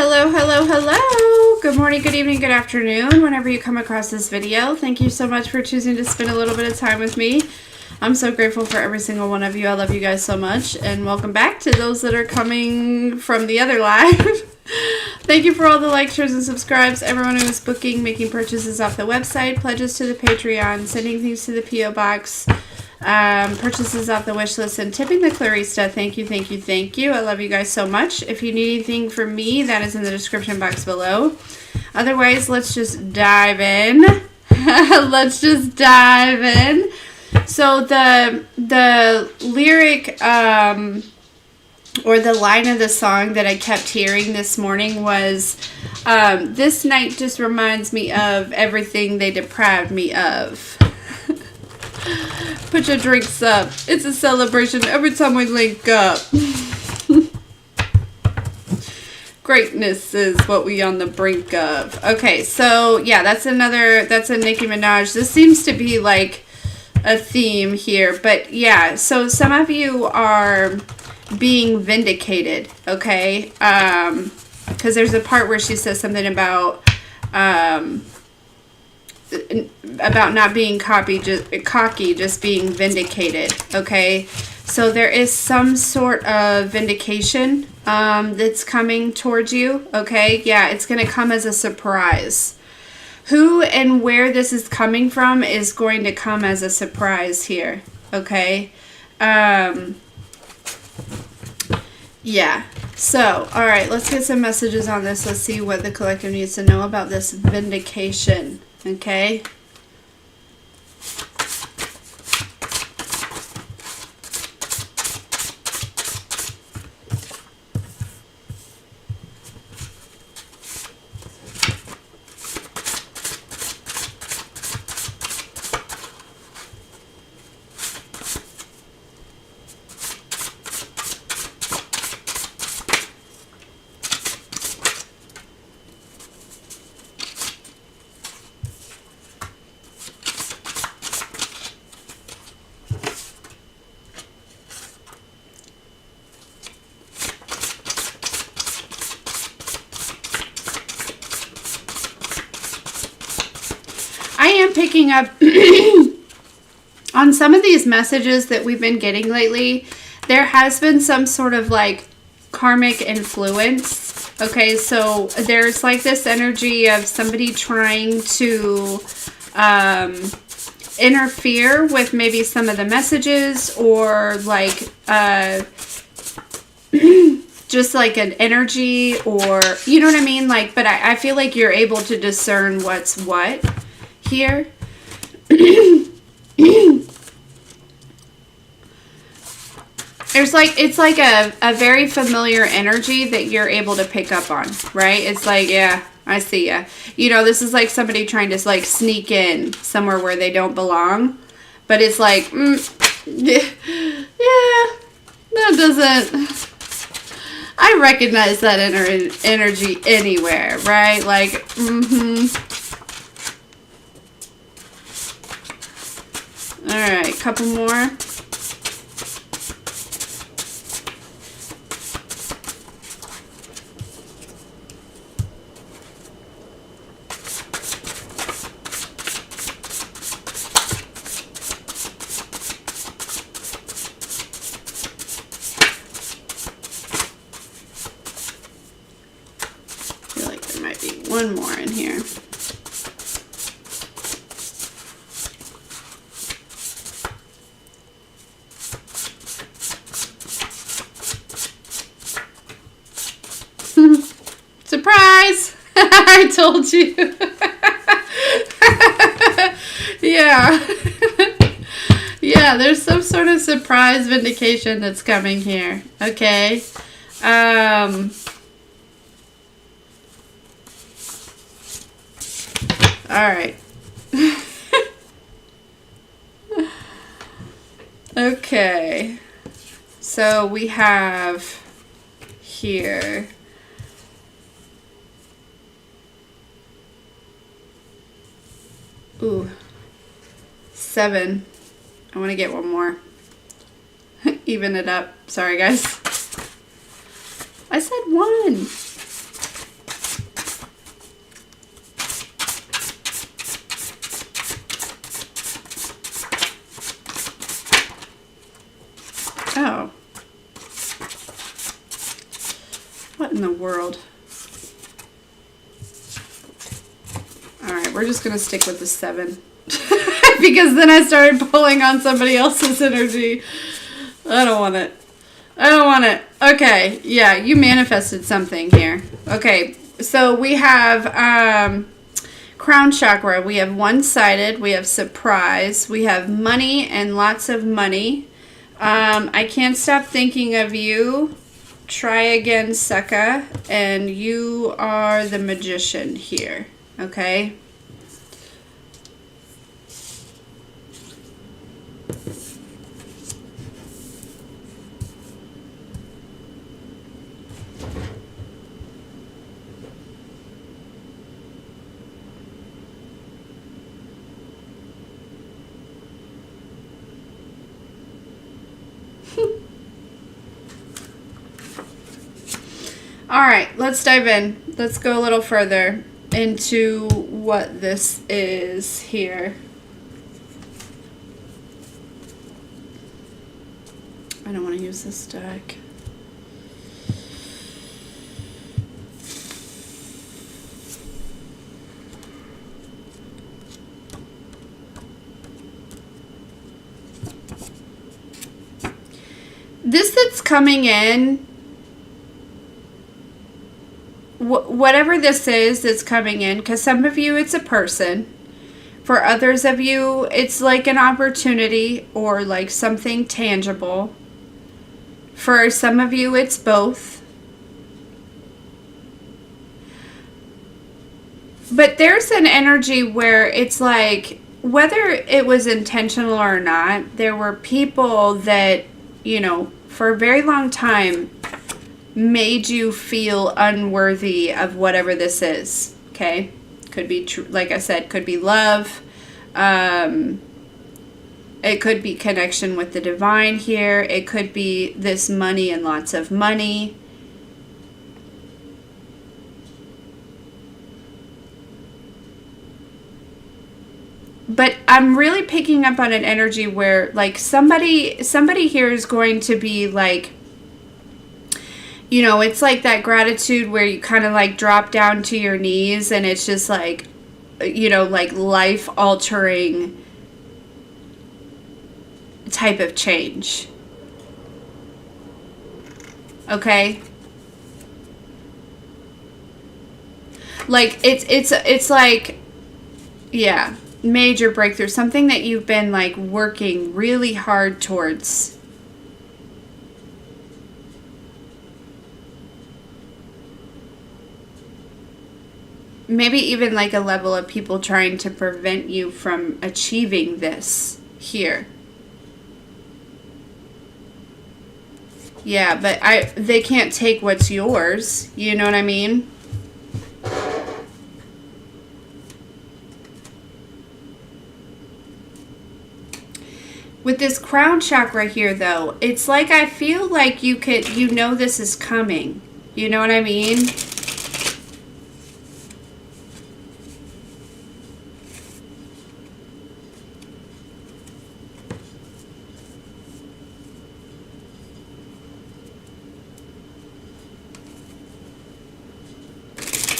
Hello, hello, hello. Good morning, good evening, good afternoon, whenever you come across this video. Thank you so much for choosing to spend a little bit of time with me. I'm so grateful for every single one of you. I love you guys so much. And welcome back to those that are coming from the other live. Thank you for all the likes, shares, and subscribes. Everyone who is booking, making purchases off the website, pledges to the Patreon, sending things to the P.O. Box, purchases off the wish list, and tipping the Clarista. Thank you, thank you, thank you. I love you guys so much. If you need anything from me, that is in the description box below. Otherwise, let's just dive in. Let's just dive in. So the lyric or the line of the song that I kept hearing this morning was, this night just reminds me of everything they deprived me of. Put your drinks up. It's a celebration every time we link up. Greatness is what we on the brink of. Okay, so yeah, that's a Nicki Minaj. This seems to be like a theme here, but yeah, so some of you are being vindicated, okay? Because there's a part where she says something about not being cocky, just being vindicated, okay? So there is some sort of vindication that's coming towards you, okay? Yeah, it's going to come as a surprise. Who and where this is coming from is going to come as a surprise here, okay? Yeah. So, all right, let's get some messages on this. Let's see what the collective needs to know about this vindication, okay? I am picking up on some of these messages that we've been getting lately. There has been some sort of like karmic influence. Okay, so there's like this energy of somebody trying to interfere with maybe some of the messages, or like just like an energy, or you know what I mean? Like, but I feel like you're able to discern what's what here. There's like, it's like a very familiar energy that you're able to pick up on, right? It's like, yeah, I see ya. You know, this is like somebody trying to like sneak in somewhere where they don't belong. But it's like, yeah, that doesn't, I recognize that energy anywhere, right? Like, All right, couple more. I feel like there might be one more in here. Surprise! I told you. Yeah. Yeah, there's some sort of surprise vindication that's coming here. Okay. Alright. Okay. So we have here. Ooh, 7. I want to get one more. Even it up. Sorry, guys. I said 1. in the world? Alright, we're just going to stick with the 7. Because then I started pulling on somebody else's energy. I don't want it. I don't want it. Okay, yeah, you manifested something here. Okay, so we have crown chakra. We have one-sided. We have surprise. We have money and lots of money. I can't stop thinking of you. Try again, Sucka. And you are the magician here. Okay? Alright, let's dive in. Let's go a little further into what this is here. I don't want to use this deck. This that's coming in, whatever this is that's coming in, because some of you it's a person, for others of you it's like an opportunity or like something tangible, for some of you it's both. But there's an energy where it's like, whether it was intentional or not, there were people that, you know, for a very long time made you unworthy of whatever this is. Okay, could be true, like I said, could be love, it could be connection with the divine here, it could be this money and lots of money. But I'm really picking up on an energy where like somebody here is going to be like, you know, it's like that gratitude where you kind of like drop down to your knees and it's just like, you know, like life-altering type of change. Okay? Like, it's like, yeah, major breakthrough. Something that you've been like working really hard towards. Maybe even like a level of people trying to prevent you from achieving this here. Yeah, but they can't take what's yours. You know what I mean? With this crown chakra here though, it's like I feel like you know this is coming. You know what I mean?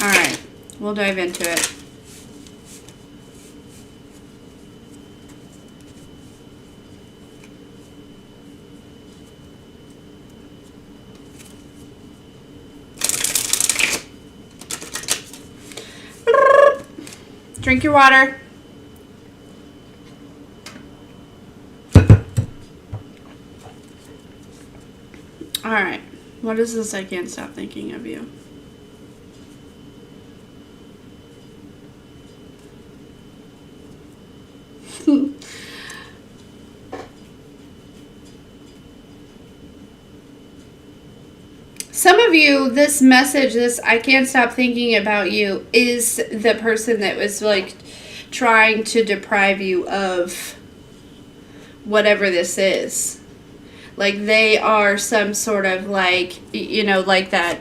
Alright, we'll dive into it. Drink your water. Alright, what is this? I can't stop thinking of you. Some of you, this message, this I can't stop thinking about you, is the person that was like trying to deprive you of whatever this is. Like they are some sort of like, you know, like that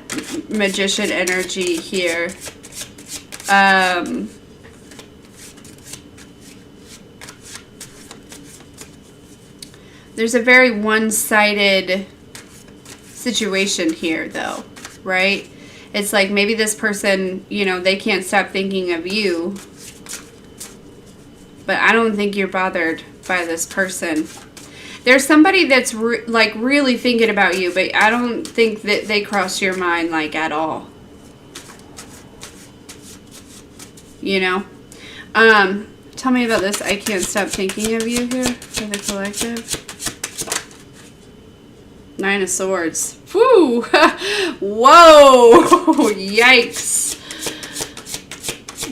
magician energy here. There's a very one-sided situation here though, right? It's like maybe this person, you know, they can't stop thinking of you. But I don't think you're bothered by this person. There's somebody that's like really thinking about you, but I don't think that they cross your mind like at all. You know? Tell me about this. I can't stop thinking of you here for the collective. 9 of Swords. Whew! Whoa! Yikes.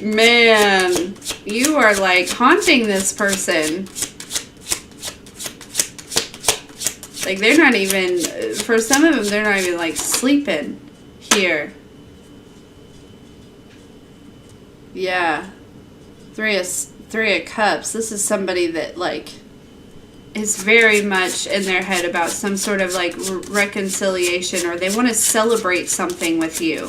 Man, you are like haunting this person. Like they're not even, for some of them, they're not even like sleeping here. Yeah. Three of Cups. This is somebody that like is very much in their head about some sort of like reconciliation, or they want to celebrate something with you.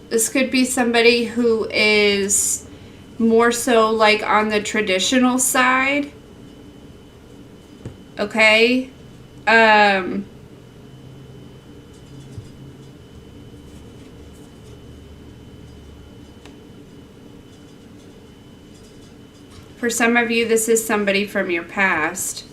This could be somebody who is more so like on the traditional side. Okay? For some of you, this is somebody from your past.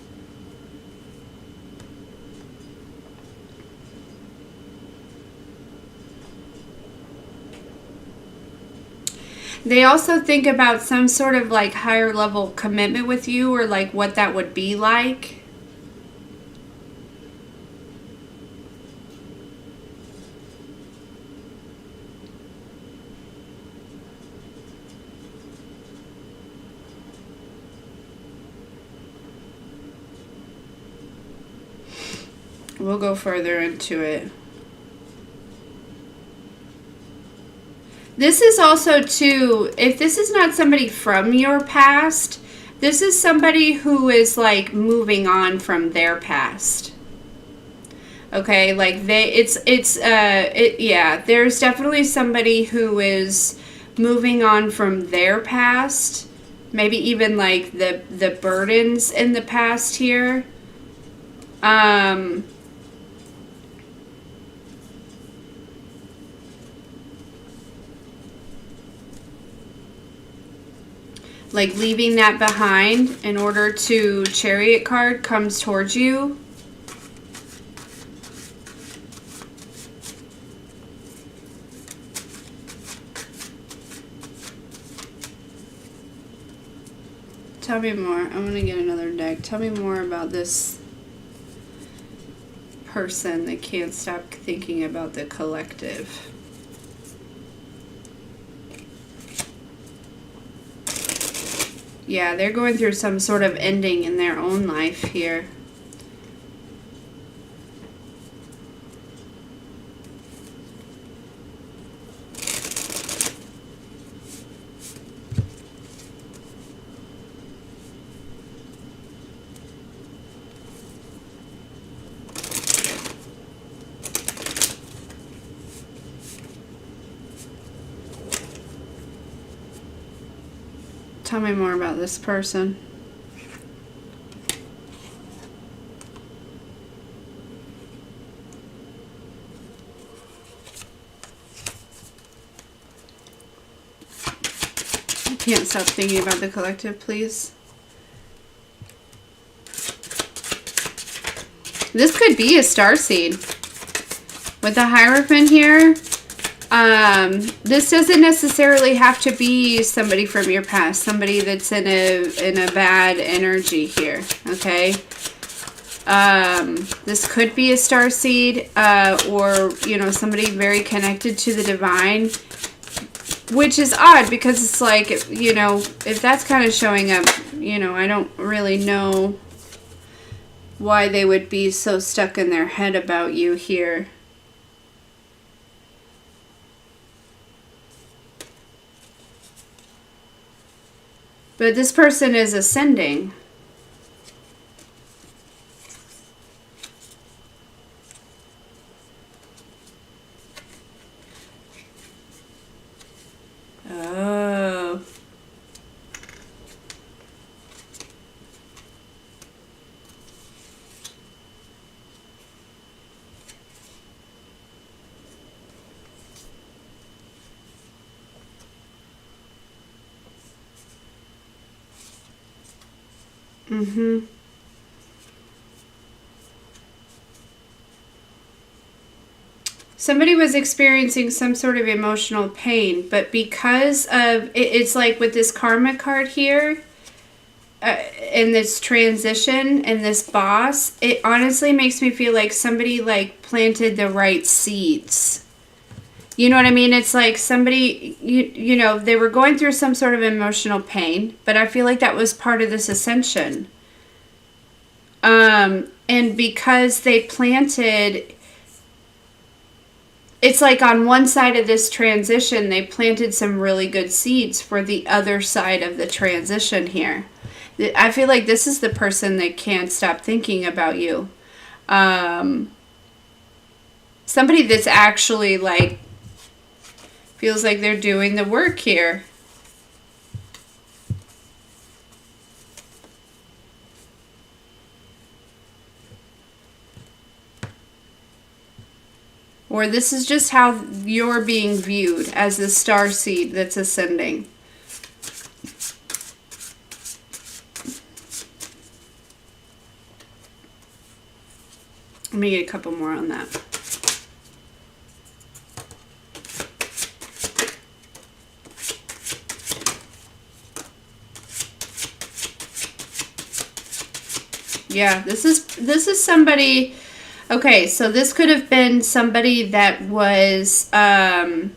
They also think about some sort of like higher level commitment with you, or like what that would be like. We'll go further into it. This is also too, if this is not somebody from your past, this is somebody who is like moving on from their past. Okay, like yeah, there's definitely somebody who is moving on from their past. Maybe even like the burdens in the past here. Like leaving that behind in order to, Chariot card comes towards you. Tell me more. I'm going to get another deck. Tell me more about this person that can't stop thinking about the collective. Yeah, they're going through some sort of ending in their own life here. Tell me more about this person. I can't stop thinking about the collective, please. This could be a starseed. With the Hierophant here, this doesn't necessarily have to be somebody from your past, somebody that's in a bad energy here, okay? This could be a starseed, or, you know, somebody very connected to the divine, which is odd because it's like, you know, if that's kind of showing up, you know, I don't really know why they would be so stuck in their head about you here. But this person is ascending. Oh. Mm-hmm. Somebody was experiencing some sort of emotional pain, but because of it's like with this karma card here, in this transition and this boss, it honestly makes me feel like somebody like planted the right seeds. You know what I mean? It's like somebody, you know, they were going through some sort of emotional pain, but I feel like that was part of this ascension. And because they planted, it's like on one side of this transition, they planted some really good seeds for the other side of the transition here. I feel like this is the person that can't stop thinking about you. Somebody that's actually like, feels like they're doing the work here. Or this is just how you're being viewed as the star seed that's ascending. Let me get a couple more on that. Yeah, this is somebody. Okay, so this could have been somebody that was again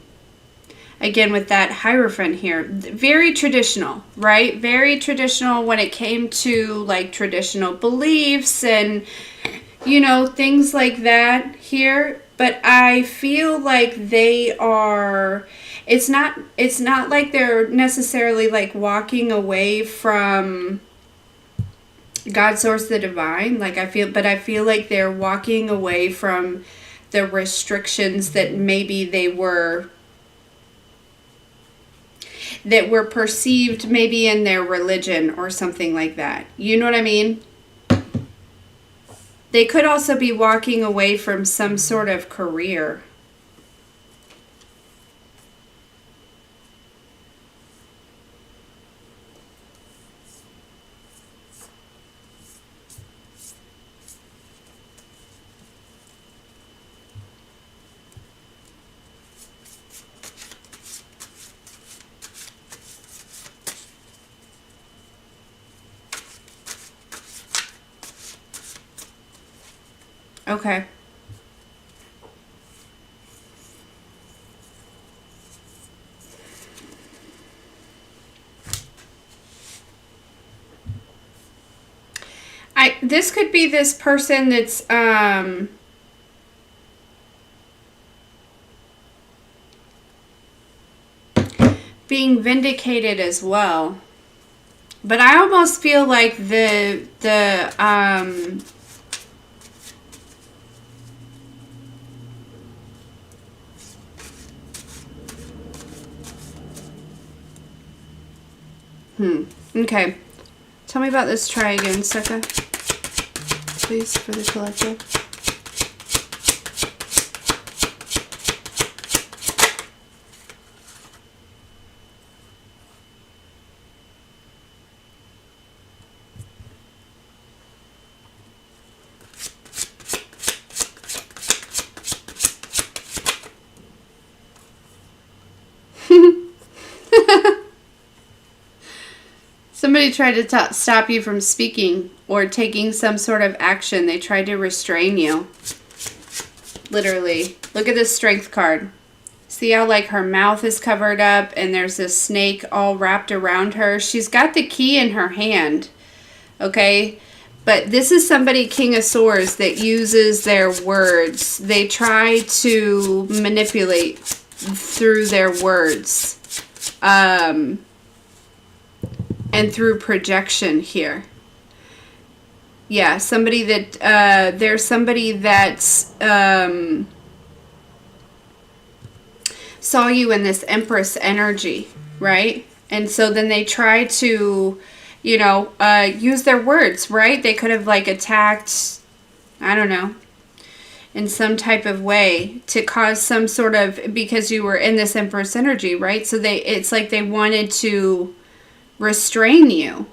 with that Hierophant here, very traditional, right? Very traditional when it came to like traditional beliefs and, you know, things like that here. But I feel like they are, it's not like they're necessarily like walking away from God, source, the divine. Like I feel like they're walking away from the restrictions that maybe that were perceived maybe in their religion or something like that. You know what I mean? They could also be walking away from some sort of career. Okay. This could be this person that's being vindicated as well. But I almost feel like the okay. Tell me about this. Try again, Sucka. Please, for the collective. Somebody tried to stop you from speaking or taking some sort of action. They tried to restrain you. Literally. Look at this Strength card. See how like her mouth is covered up and there's this snake all wrapped around her. She's got the key in her hand. Okay? But this is somebody, King of Swords, that uses their words. They try to manipulate through their words. And through projection here. Yeah, somebody that, there's somebody that's, saw you in this Empress energy, right? And so then they try to, you know, use their words, right? They could have like attacked, I don't know, in some type of way to cause some sort of, because you were in this Empress energy, right? So it's like they wanted to restrain you.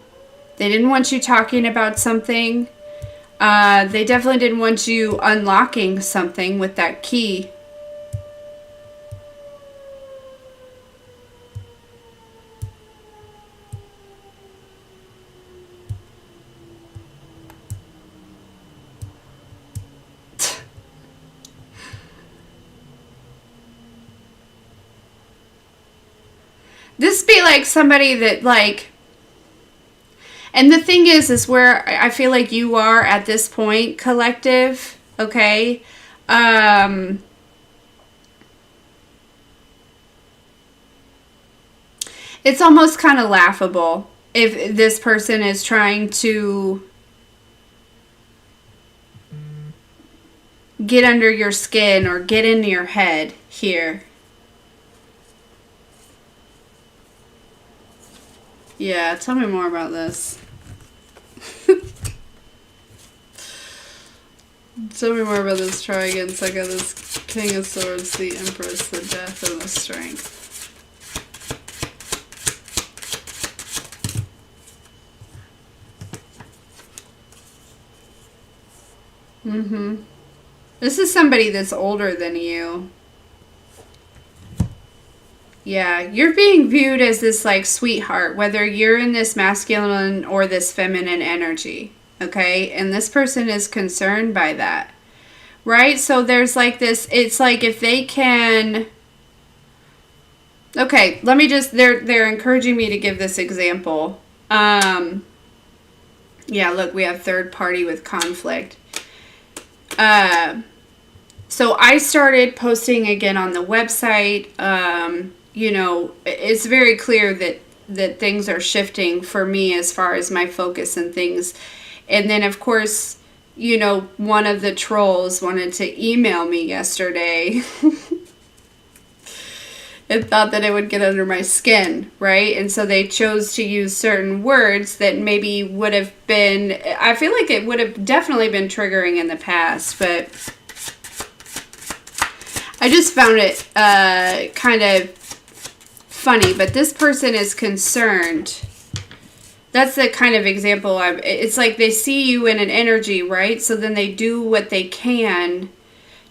They didn't want you talking about something. They definitely didn't want you unlocking something with that key. This be like somebody that like, and the thing is where I feel like you are at this point, collective, okay? It's almost kind of laughable if this person is trying to get under your skin or get into your head here. Yeah, tell me more about this. Tell me more about this trigon. So I got this King of Swords, the Empress, the Death, and the Strength. This is somebody that's older than you. Yeah, you're being viewed as this like sweetheart, whether you're in this masculine or this feminine energy, okay? And this person is concerned by that, right? So there's like this, it's like if they can, okay, let me just, they're encouraging me to give this example. Yeah, look, we have third party with conflict. So I started posting again on the website. You know, it's very clear that things are shifting for me as far as my focus and things. And then, of course, you know, one of the trolls wanted to email me yesterday and thought that it would get under my skin, right? And so they chose to use certain words that maybe would have been, I feel like it would have definitely been triggering in the past, but I just found it kind of funny. But this person is concerned. That's the kind of example. It's like they see you in an energy, right? So then they do what they can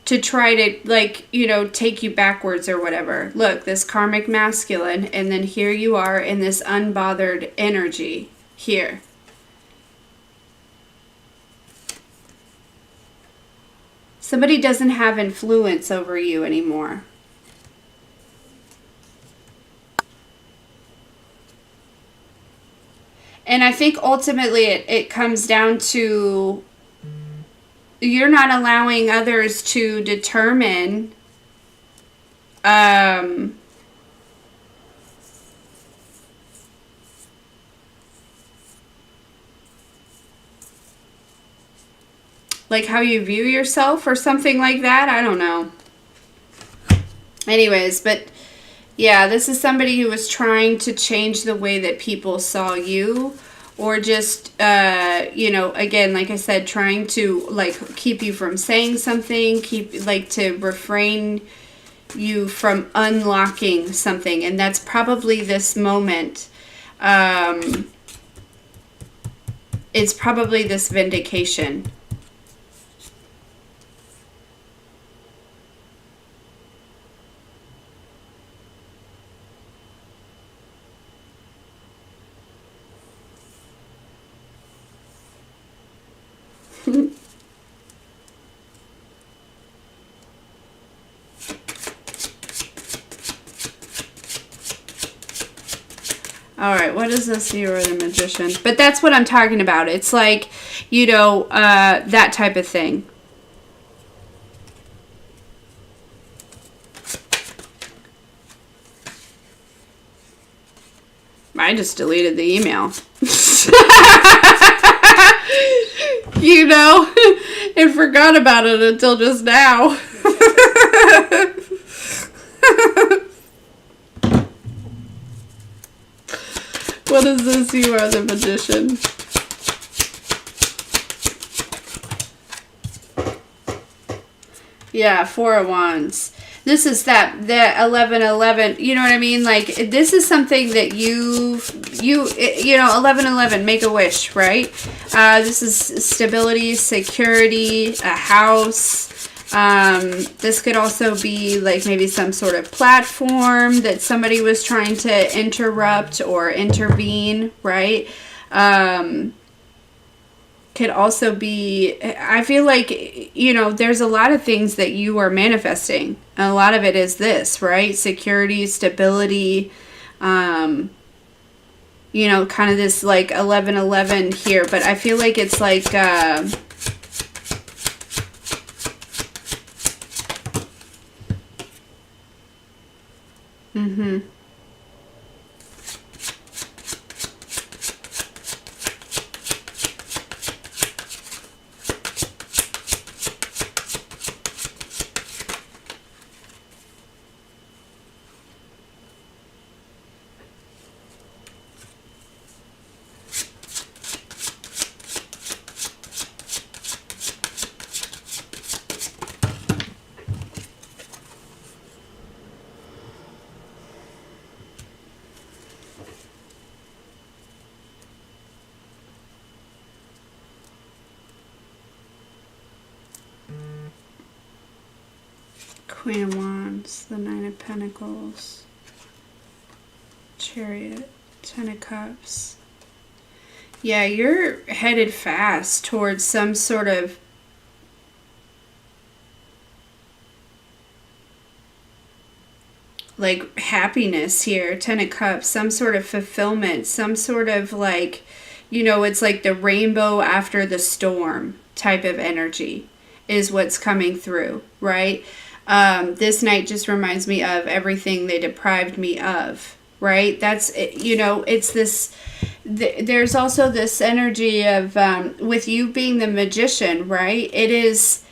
to try to, like, you know, take you backwards or whatever. Look, this karmic masculine, and then here you are in this unbothered energy here. Somebody doesn't have influence over you anymore. And I think ultimately it comes down to you're not allowing others to determine like how you view yourself or something like that. I don't know. Anyways, but yeah, this is somebody who was trying to change the way that people saw you, or just, you know, again, like I said, trying to, like, keep you from saying something, to refrain you from unlocking something. And that's probably this moment. It's probably this vindication. Alright, what is this? You are the Magician. But that's what I'm talking about. It's like, you know, that type of thing. I just deleted the email. You know, and forgot about it until just now. What is this? You are the Magician. Yeah, Four of Wands. This is that 1111. You know what I mean? Like, this is something that you know, 1111, make a wish, right? This is stability, security, a house. This could also be like maybe some sort of platform that somebody was trying to interrupt or intervene, right? Could also be, I feel like, you know, there's a lot of things that you are manifesting. And a lot of it is this, right? Security, stability, you know, kind of this like 1111 here. But I feel like it's like, Queen of Wands, the Nine of Pentacles, Chariot, Ten of Cups. Yeah, you're headed fast towards some sort of like happiness here. Ten of Cups, some sort of fulfillment, some sort of like, you know, it's like the rainbow after the storm type of energy is what's coming through, right? This night just reminds me of everything they deprived me of, right? That's, you know, it's this, there's also this energy of, with you being the magician, right? It is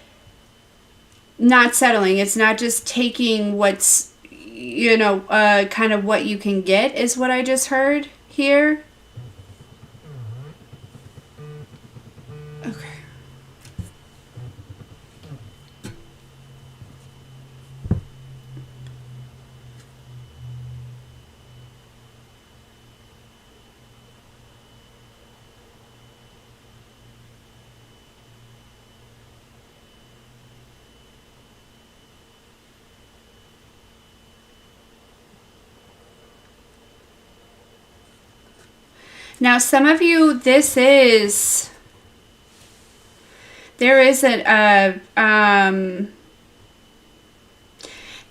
not settling. It's not just taking what's, you know, kind of what you can get is what I just heard here. Okay. Now, some of you, this is, there is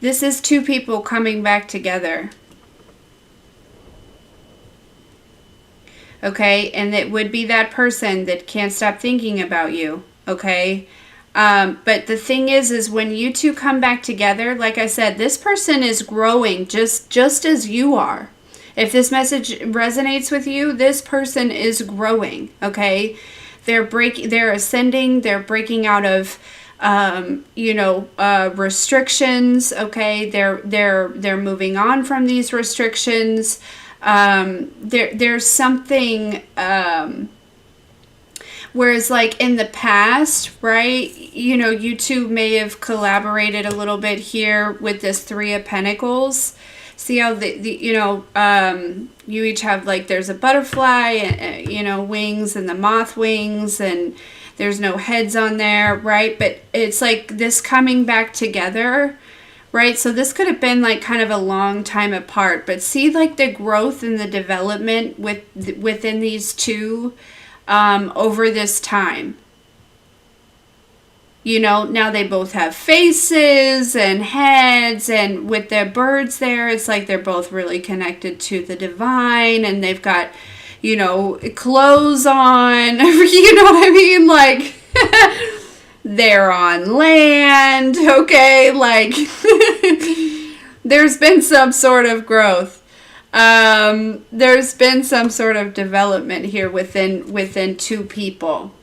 this is two people coming back together. Okay, and it would be that person that can't stop thinking about you. Okay, but the thing is when you two come back together, like I said, this person is growing just as you are. If this message resonates with you, this person is growing, okay? They're ascending, they're breaking out of, you know, restrictions, okay? They're moving on from these restrictions. There's something, whereas like in the past, right, you know, you two may have collaborated a little bit here with this Three of Pentacles. See how the you know, you each have like, there's a butterfly, you know, wings, and the moth wings, and there's no heads on there, right? But it's like this coming back together, right? So this could have been like kind of a long time apart, but see like the growth and the development within these two over this time. You know, now they both have faces and heads, and with their birds there, it's like they're both really connected to the divine, and they've got, you know, clothes on, you know what I mean? Like, they're on land, okay? Like, there's been some sort of growth. There's been some sort of development here within two people.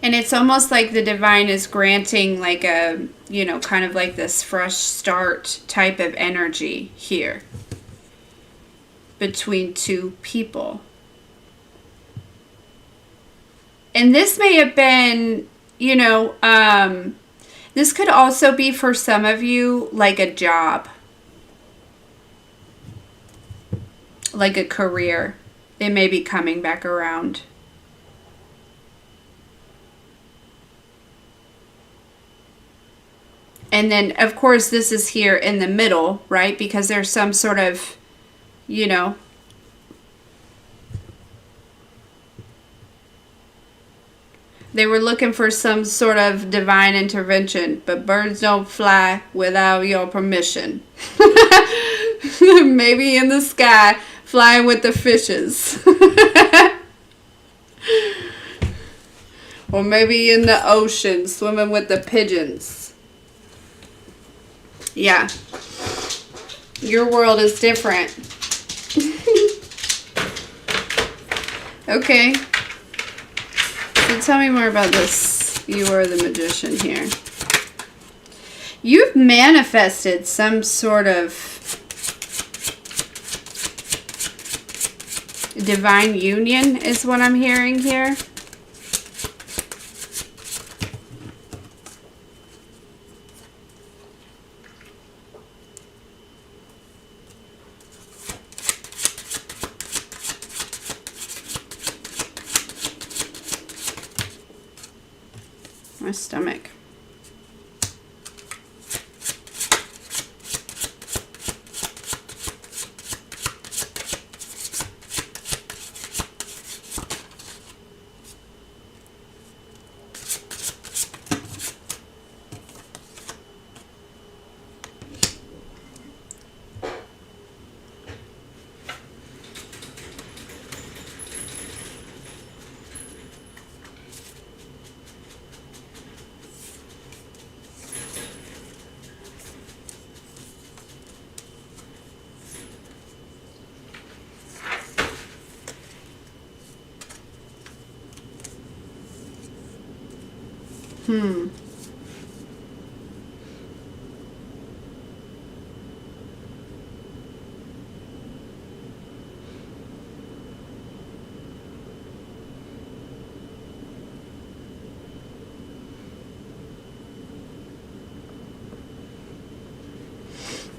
And it's almost like the divine is granting like a, you know, kind of like this fresh start type of energy here between two people. And this may have been, you know, this could also be for some of you like a job, like a career. It may be coming back around. And then, of course, this is here in the middle, right? Because there's some sort of, you know, they were looking for some sort of divine intervention, but birds don't fly without your permission. Maybe in the sky, flying with the fishes. Or maybe in the ocean, swimming with the pigeons. Yeah. Your world is different. Okay. So tell me more about this. You are the magician here. You've manifested some sort of divine union is what I'm hearing here. My stomach.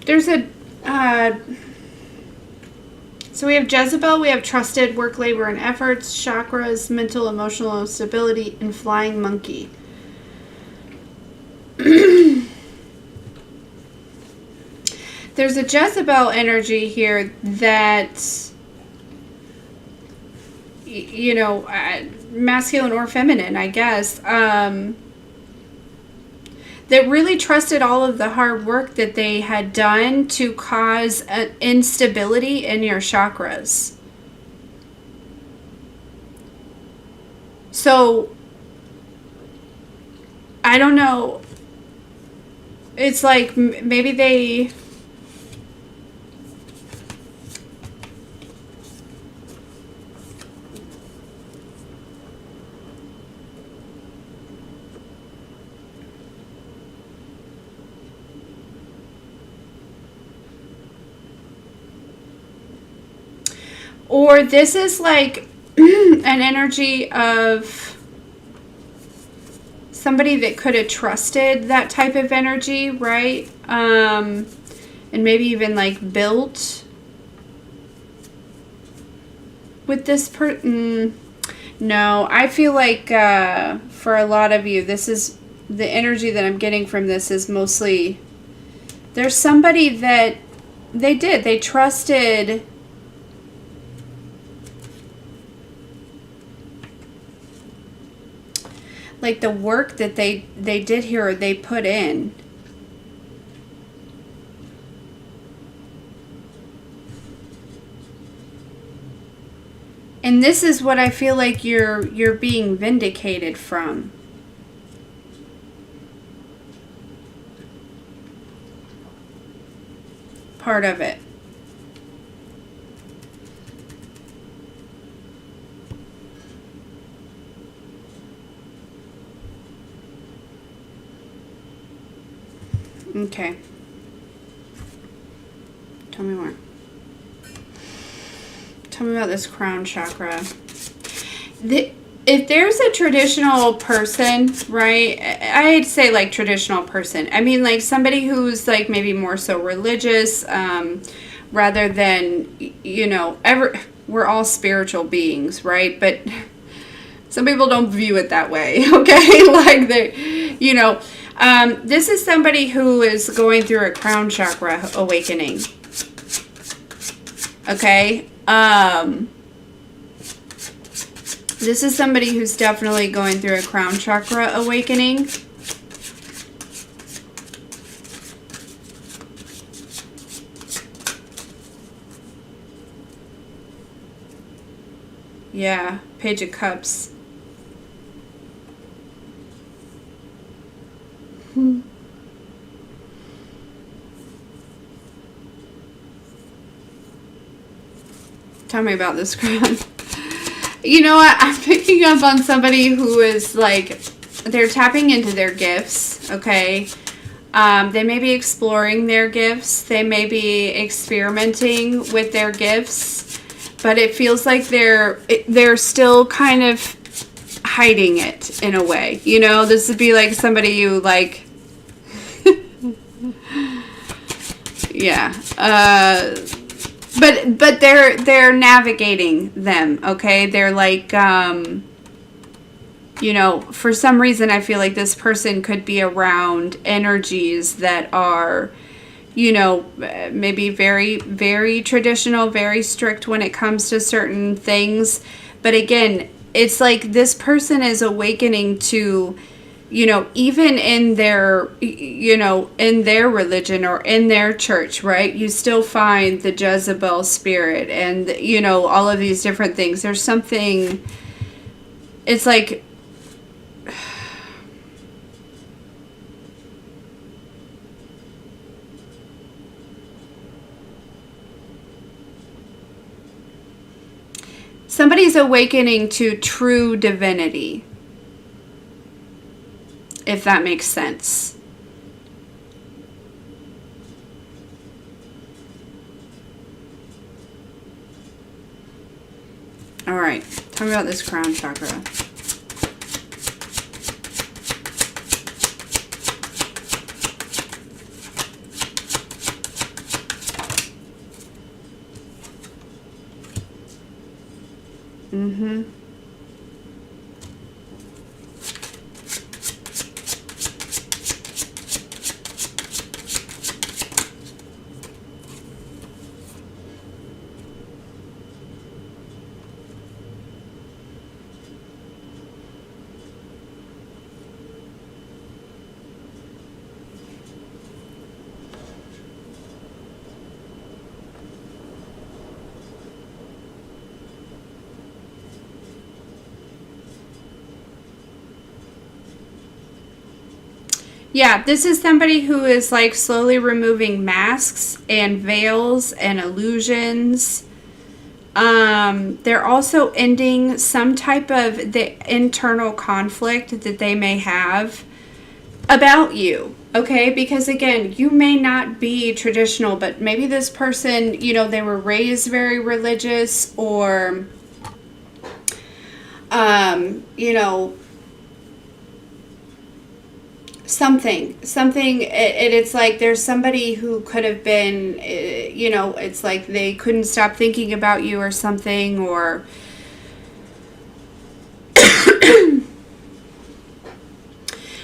There's a, so we have Jezebel, we have trusted, work, labor, and efforts, chakras, mental, emotional stability, and flying monkey. There's a Jezebel energy here that, you know, masculine or feminine, I guess, that really trusted all of the hard work that they had done to cause an instability in your chakras. So, I don't know. It's like maybe they... Or this is like an energy of somebody that could have trusted that type of energy, right? And maybe even like built with this person. No, I feel like for a lot of you, this is the energy that I'm getting from this is mostly there's somebody that they trusted. Like the work that they did here, or they put in. And this is what I feel like you're being vindicated from. Part of it. Okay. Tell me more. Tell me about this crown chakra. if there's a traditional person, right, I'd say like traditional person. I mean, like somebody who's like maybe more so religious, rather than, you know, we're all spiritual beings, right? But some people don't view it that way, okay? Like they, you know, this is somebody who is going through a crown chakra awakening. Okay? This is somebody who's definitely going through a crown chakra awakening. Yeah, Page of Cups. Tell me about this crown. You know what? I'm picking up on somebody who is like, they're tapping into their gifts, okay? They may be exploring their gifts. They may be experimenting with their gifts. But it feels like they're still kind of hiding it in a way. You know, this would be like somebody you like... yeah. But they're navigating them, okay? They're like, you know, for some reason I feel like this person could be around energies that are, you know, maybe very, very traditional, very strict when it comes to certain things. But again, it's like this person is awakening to, you know, even in their, you know, in their religion or in their church, right? You still find the Jezebel spirit and, you know, all of these different things. There's something, it's like, somebody's awakening to true divinity. If that makes sense. All right. Tell me about this crown chakra. Mm-hmm. Yeah, this is somebody who is like slowly removing masks and veils and illusions. They're also ending some type of the internal conflict that they may have about you. Okay, because again, you may not be traditional, but maybe this person, you know, they were raised very religious, or, you know, something, it's like there's somebody who could have been, you know, it's like they couldn't stop thinking about you or something, or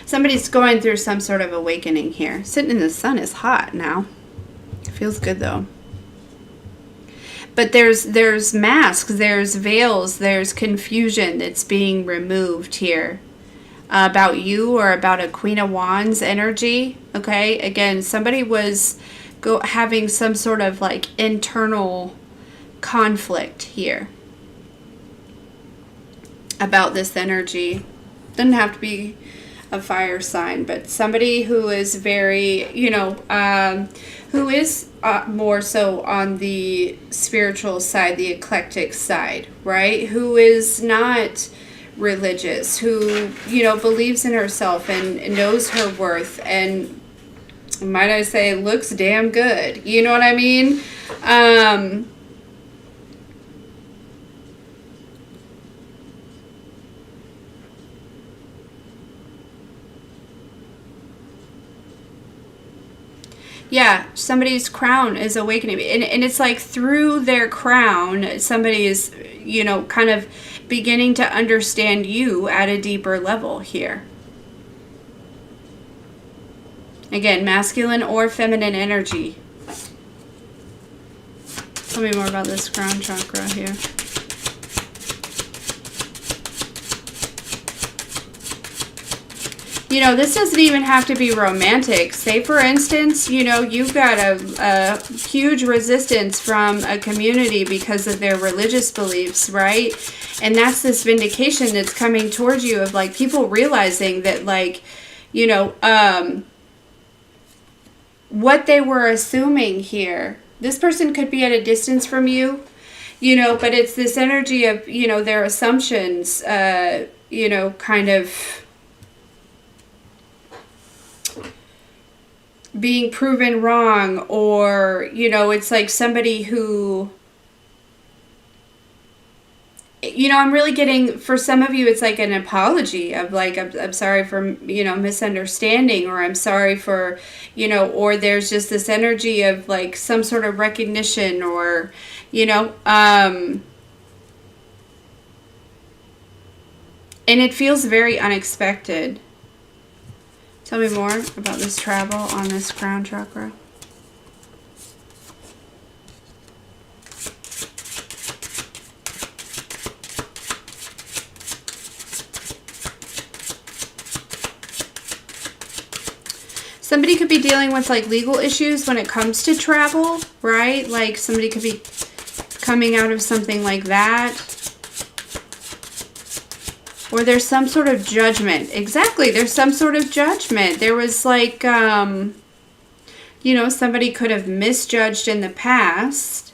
somebody's going through some sort of awakening here. Sitting in the sun is hot now. It feels good though. But there's masks, there's veils, there's confusion that's being removed here about you, or about a Queen of Wands energy. Okay, again, somebody was having some sort of like internal conflict here about this energy. Doesn't have to be a fire sign, but somebody who is very, you know, who is more so on the spiritual side, the eclectic side, right? Who is not religious, who, you know, believes in herself and knows her worth, and might I say looks damn good. You know what I mean? Yeah, somebody's crown is awakening. And it's like through their crown, somebody is, you know, kind of beginning to understand you at a deeper level here. Again, masculine or feminine energy. Tell me more about this crown chakra here. You know, this doesn't even have to be romantic. Say, for instance, you know, you've got a huge resistance from a community because of their religious beliefs, right? And that's this vindication that's coming towards you of, like, people realizing that, like, you know, what they were assuming here. This person could be at a distance from you, you know, but it's this energy of, you know, their assumptions, you know, kind of being proven wrong, or, you know, it's like somebody who, you know, I'm really getting, for some of you, it's like an apology of like, I'm sorry for, you know, misunderstanding, or I'm sorry for, you know, or there's just this energy of like some sort of recognition, or, you know, and it feels very unexpected. Tell me more about this travel on this crown chakra. Somebody could be dealing with like legal issues when it comes to travel, right? Like somebody could be coming out of something like that. Or there's some sort of judgment. Exactly. There's some sort of judgment. There was like, you know, somebody could have misjudged in the past.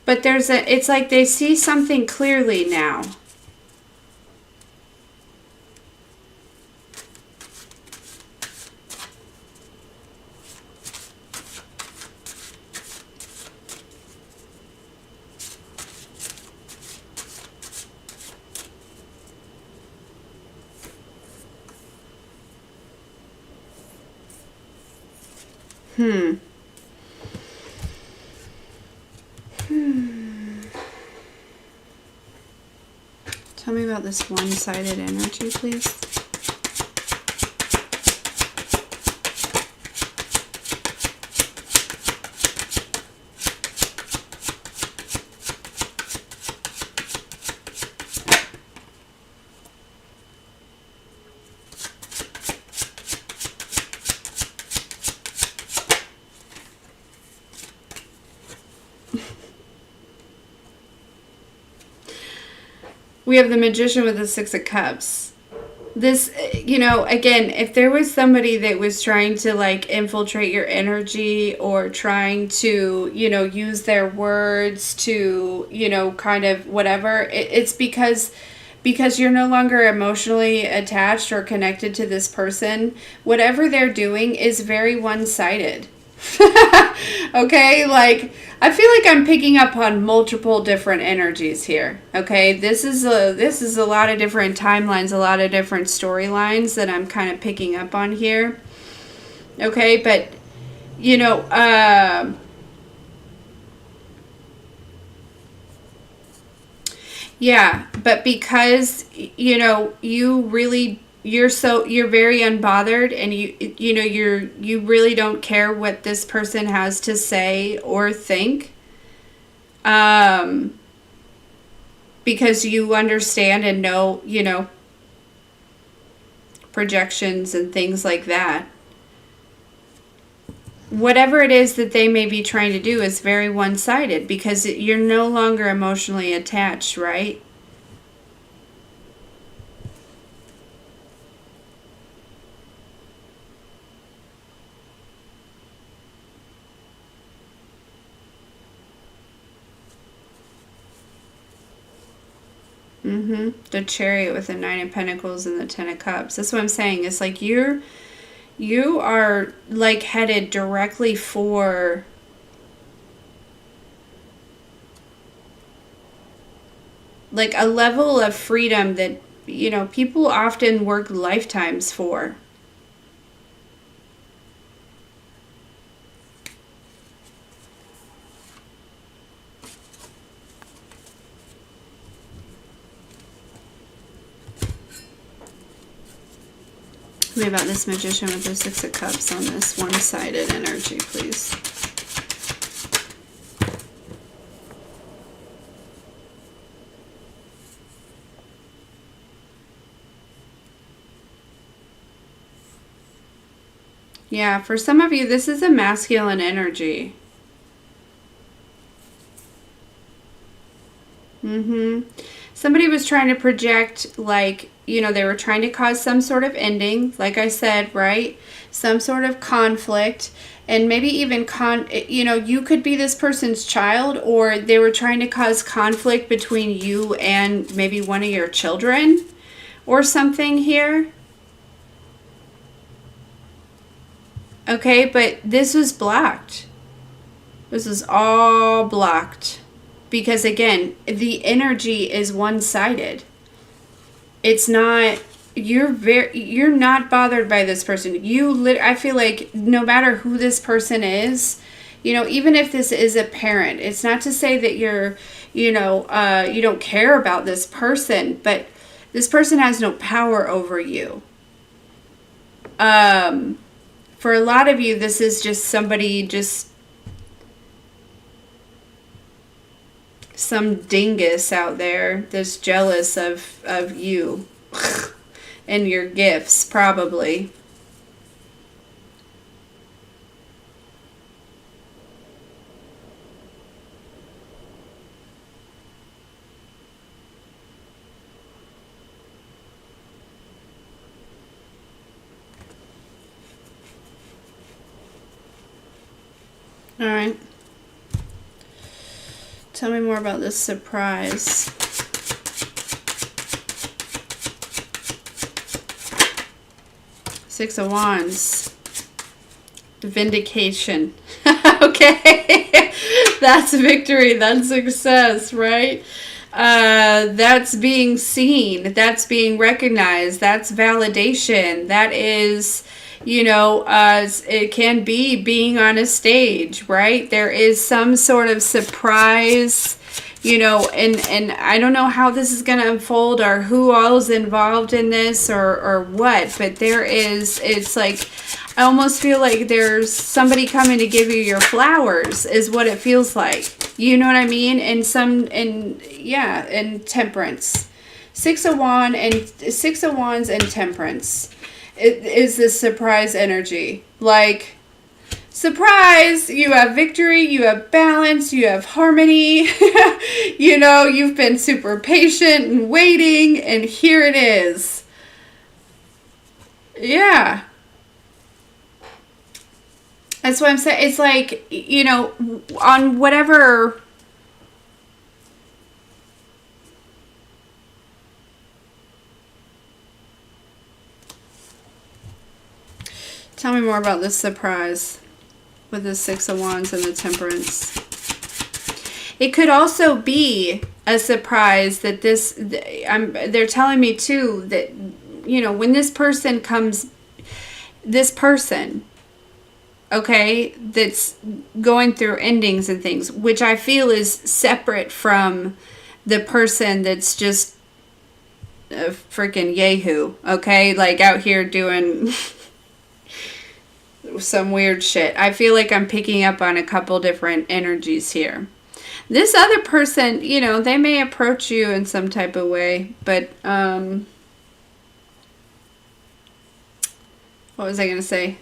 But there's a, it's like they see something clearly now. Tell me about this one-sided energy, please. We have the Magician with the Six of Cups. This, you know, again, if there was somebody that was trying to like infiltrate your energy, or trying to, you know, use their words to, you know, kind of whatever, it's because you're no longer emotionally attached or connected to this person. Whatever they're doing is very one-sided. Okay, like I feel like I'm picking up on multiple different energies here. Okay, this is a lot of different timelines, a lot of different storylines that I'm kind of picking up on here. Okay, but you know, yeah, but because you know you're very unbothered, and you know you really don't care what this person has to say or think, because you understand and know, you know, projections and things like that. Whatever it is that they may be trying to do is very one-sided, because you're no longer emotionally attached, right? The Chariot with the Nine of Pentacles and the Ten of Cups. That's what I'm saying. It's like you are like headed directly for like a level of freedom that, you know, people often work lifetimes for. Tell me about this Magician with the Six of Cups on this one-sided energy, please. Yeah, for some of you, this is a masculine energy. Somebody was trying to project, like, you know, they were trying to cause some sort of ending, like I said, right? Some sort of conflict, and maybe even, you know, you could be this person's child, or they were trying to cause conflict between you and maybe one of your children or something here. Okay, but this was blocked. This is all blocked. Because again, the energy is one-sided. It's not, you're not bothered by this person. I feel like no matter who this person is, you know, even if this is a parent, it's not to say that you're, you know, you don't care about this person, but this person has no power over you. For a lot of you, this is just somebody, just some dingus out there that's jealous of you and your gifts, probably. All right. Tell me more about this surprise. Six of Wands. Vindication. Okay. That's victory. That's success, right? That's being seen. That's being recognized. That's validation. That is, you know, it can be being on a stage, right? There is some sort of surprise, you know, and I don't know how this is going to unfold or who all is involved in this or what, but there is, it's like, I almost feel like there's somebody coming to give you your flowers is what it feels like. You know what I mean? And temperance. Six of Wands and temperance. It is this surprise energy. Like, surprise, you have victory, you have balance, you have harmony. You know, you've been super patient and waiting, and here it is. Yeah. That's what I'm saying. It's like, you know, on whatever... Tell me more about this surprise with the Six of Wands and the Temperance. It could also be a surprise that they're telling me too that, you know, when this person comes, okay, that's going through endings and things, which I feel is separate from the person that's just a freaking yahoo, okay, like out here doing some weird shit. I feel like I'm picking up on a couple different energies here. This other person, you know, they may approach you in some type of way, but what was I going to say?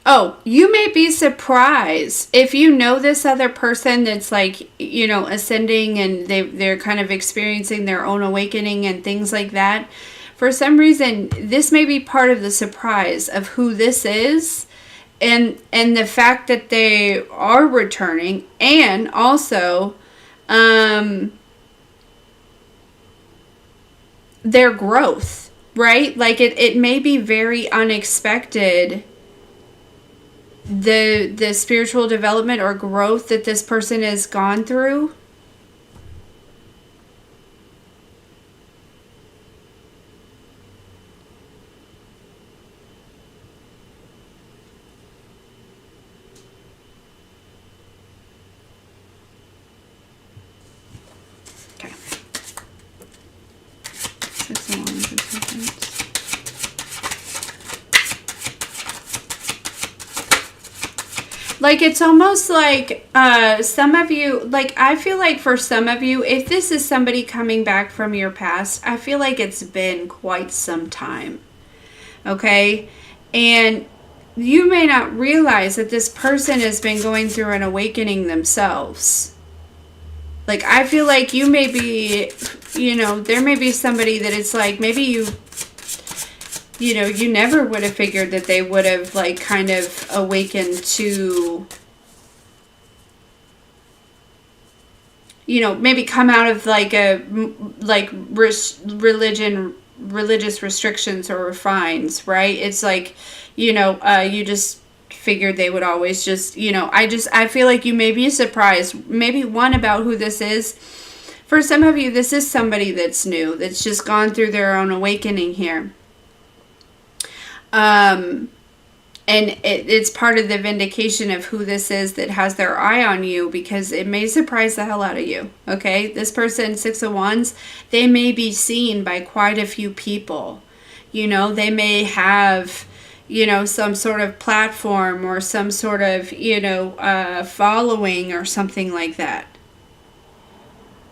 Oh, you may be surprised if you know this other person that's like, you know, ascending and they're kind of experiencing their own awakening and things like that. For some reason, this may be part of the surprise of who this is and the fact that they are returning, and also their growth, right? Like it may be very unexpected, the spiritual development or growth that this person has gone through. Like, it's almost like some of you, like, I feel like for some of you, if this is somebody coming back from your past, I feel like it's been quite some time. Okay? And you may not realize that this person has been going through an awakening themselves. Like, I feel like you may be, you know, there may be somebody that it's like, maybe you know, you never would have figured that they would have, like, kind of awakened to, you know, maybe come out of, like, religious restrictions or fines, right? It's like, you know, you just figured they would always just, you know, I feel like you may be surprised, maybe one, about who this is. For some of you, this is somebody that's new, that's just gone through their own awakening here. And it's part of the vindication of who this is that has their eye on you, because it may surprise the hell out of you, okay? This person, Six of Wands, they may be seen by quite a few people. You know, they may have, you know, some sort of platform or some sort of, you know, following or something like that.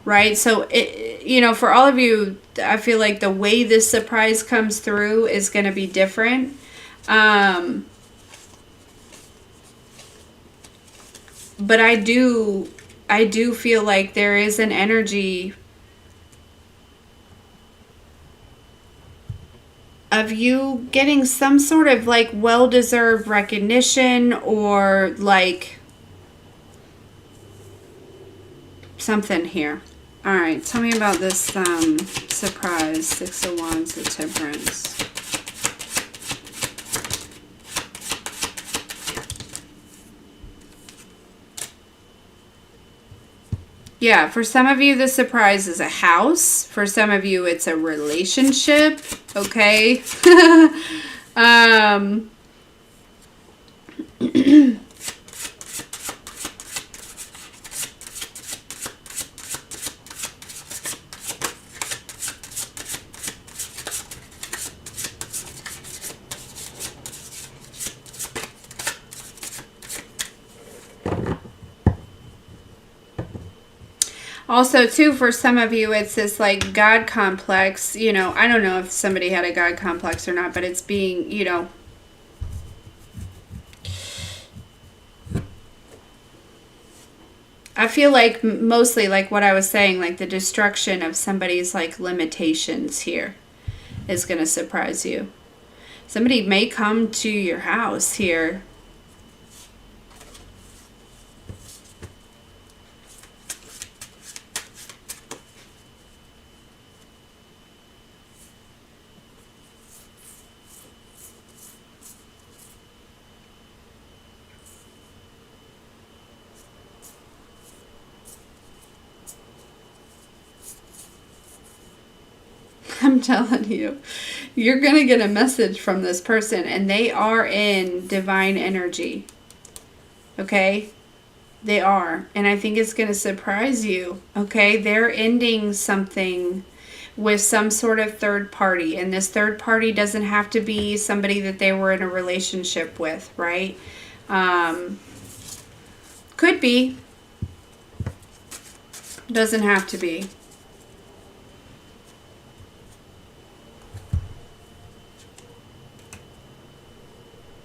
Right? So, you know, for all of you, I feel like the way this surprise comes through is going to be different. But I do feel like there is an energy of you getting some sort of, like, well-deserved recognition, or, like, something here. All right, tell me about this surprise. Six of Wands, of Temperance. Yeah, for some of you, the surprise is a house. For some of you, it's a relationship. Okay. Also, too, for some of you, it's this, like, God complex. You know, I don't know if somebody had a God complex or not, but it's being, you know, I feel like mostly, like what I was saying, like the destruction of somebody's, like, limitations here is going to surprise you. Somebody may come to your house here. I'm telling you, you're going to get a message from this person, and they are in divine energy. Okay? They are. And I think it's going to surprise you. Okay? They're ending something with some sort of third party. And this third party doesn't have to be somebody that they were in a relationship with, right? Could be. Doesn't have to be.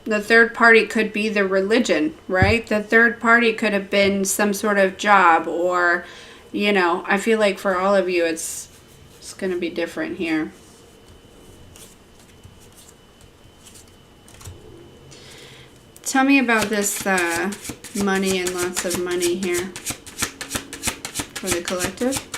The third party could be the religion, right? The third party could have been some sort of job, or, you know, I feel like for all of you, it's going to be different here. Tell me about this money and lots of money here for the collective.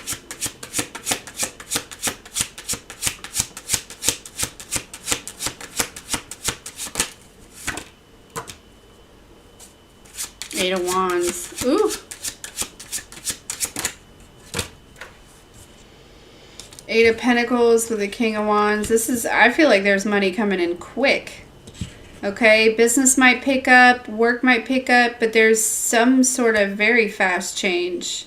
Eight of Wands. Ooh. Eight of Pentacles with the King of Wands. This is, I feel like there's money coming in quick. Okay, business might pick up, work might pick up, but there's some sort of very fast change.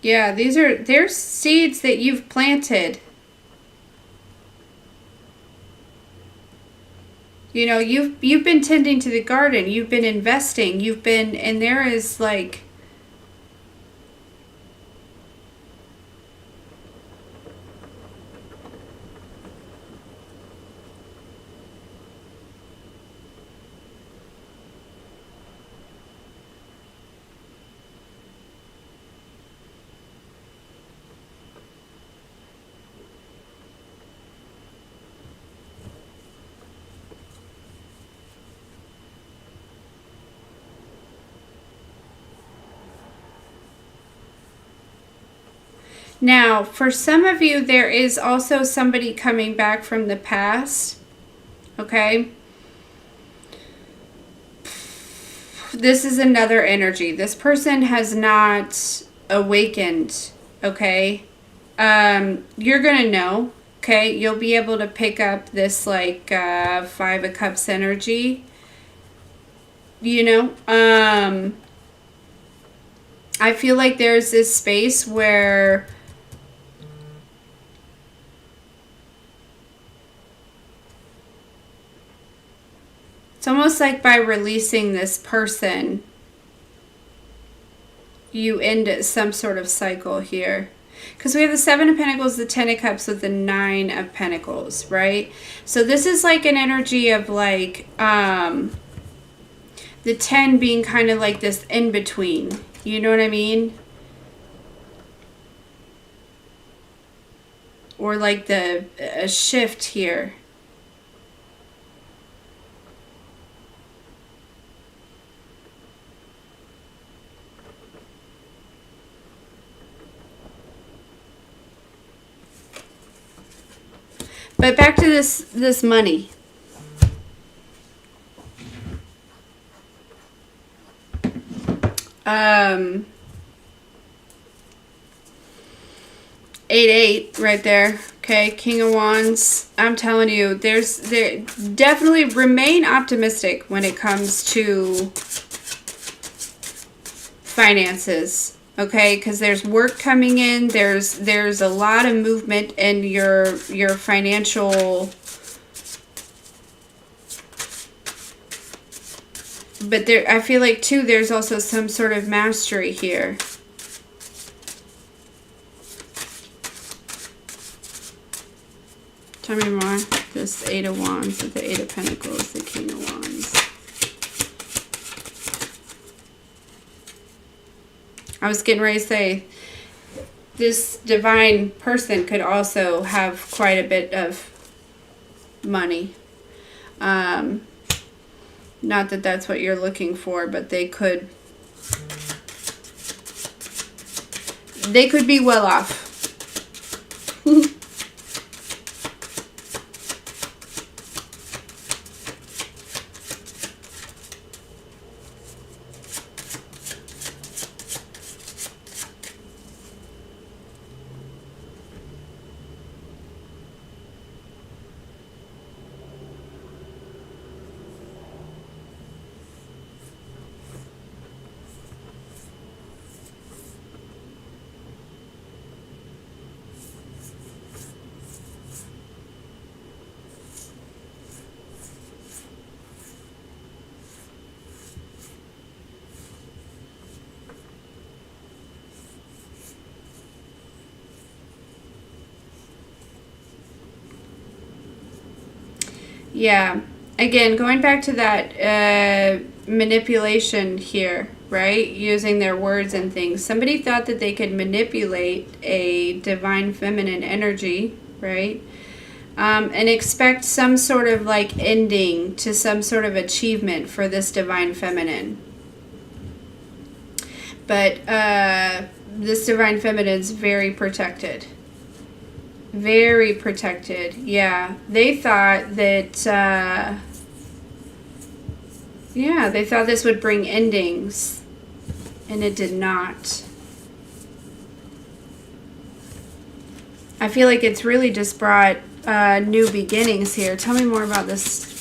Yeah, they're seeds that you've planted. You know, you've been tending to the garden, you've been investing, and there is like, now, for some of you, there is also somebody coming back from the past, okay? This is another energy. This person has not awakened, okay? You're going to know, okay? You'll be able to pick up this, like, Five of Cups energy, you know? I feel like there's this space where it's almost like by releasing this person, you end some sort of cycle here. Because we have the Seven of Pentacles, the Ten of Cups with the Nine of Pentacles, right? So this is like an energy of like, the 10 being kind of like this in-between. You know what I mean? Or like a shift here. But back to this money. Eight right there. Okay, King of Wands. I'm telling you, they're definitely remain optimistic when it comes to finances. Okay, because there's work coming in. There's a lot of movement in your financial. But there, I feel like too, there's also some sort of mastery here. Tell me more. This Eight of Wands with the Eight of Pentacles, the King of Wands. I was getting ready to say, this divine person could also have quite a bit of money. Not that that's what you're looking for, but they could be well off. Yeah. Again, going back to that manipulation here, right? Using their words and things. Somebody thought that they could manipulate a divine feminine energy, right? And expect some sort of like ending to some sort of achievement for this divine feminine. But this divine feminine is very protected. Very protected. Yeah. They thought that, yeah, they thought this would bring endings. And it did not. I feel like it's really just brought new beginnings here. Tell me more about this.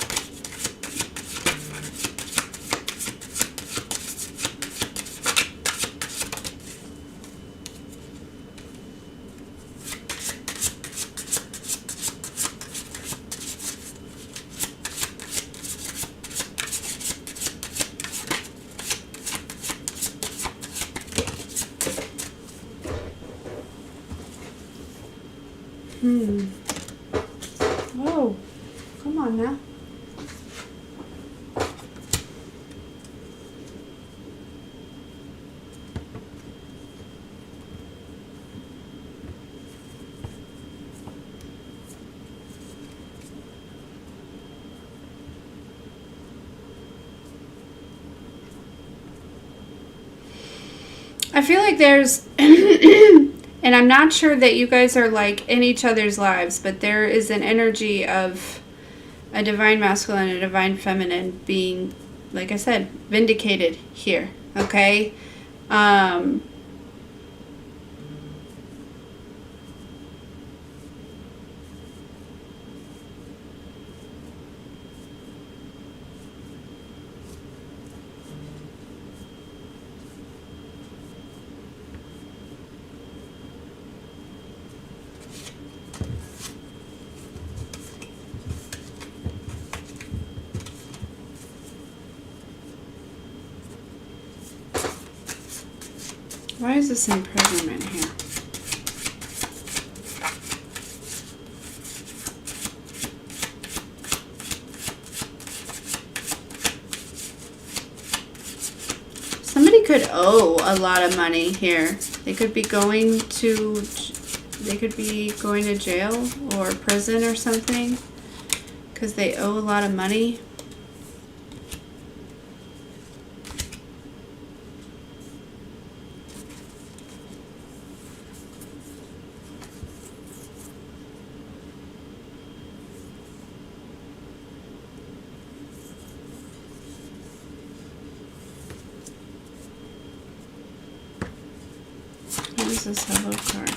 Oh, come on now. I feel like there's, and I'm not sure that you guys are like in each other's lives, but there is an energy of a divine masculine and a divine feminine being, like I said, vindicated here. Okay? Why is this imprisonment here? Somebody could owe a lot of money here. They could be going to jail or prison or something because they owe a lot of money. What is this hello card?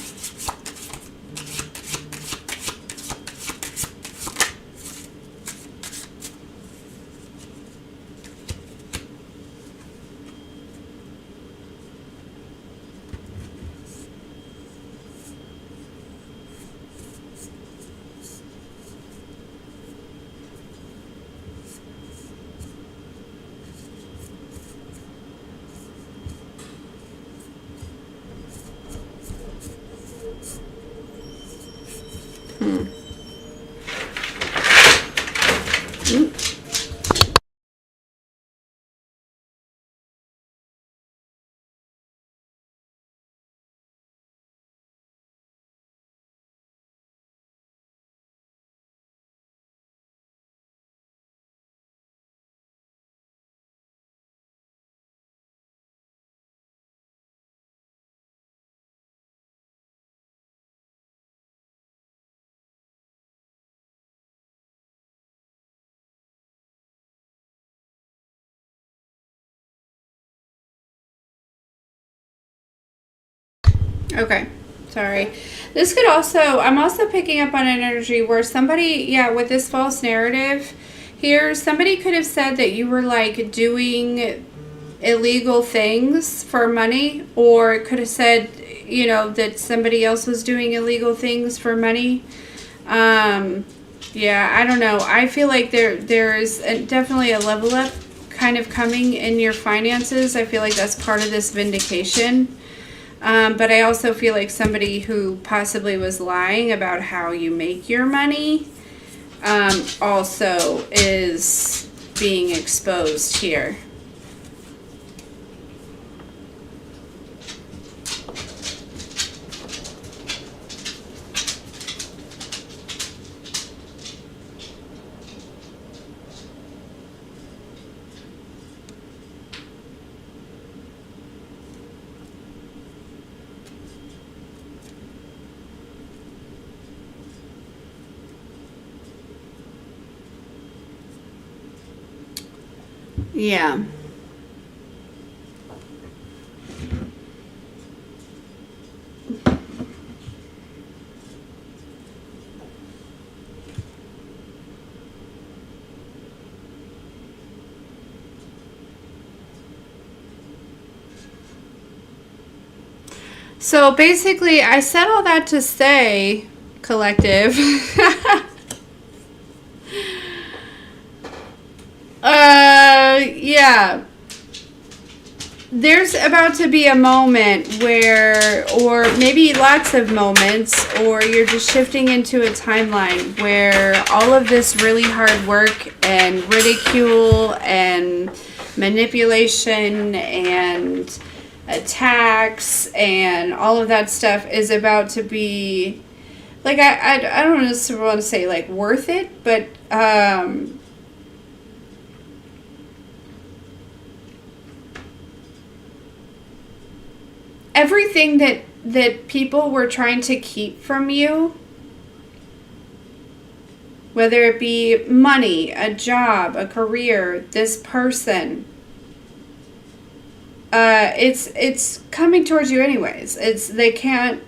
Okay, sorry. This could also, I'm also picking up on an energy where somebody, with this false narrative here, somebody could have said that you were like doing illegal things for money, or it could have said, that somebody else was doing illegal things for money. I don't know. I feel like there is definitely a level up kind of coming in your finances. I feel like that's part of this vindication. But I also feel like somebody who possibly was lying about how you make your money also is being exposed here. Yeah. So basically, I said all that to say, collective, yeah. there's about to be a moment where, or maybe lots of moments, or you're just shifting into a timeline where all of this really hard work and ridicule and manipulation and attacks and all of that stuff is about to be, like, I don't necessarily want to say, like, worth it, but, everything that people were trying to keep from you, whether it be money, a job, a career, this person, it's coming towards you anyways. They can't.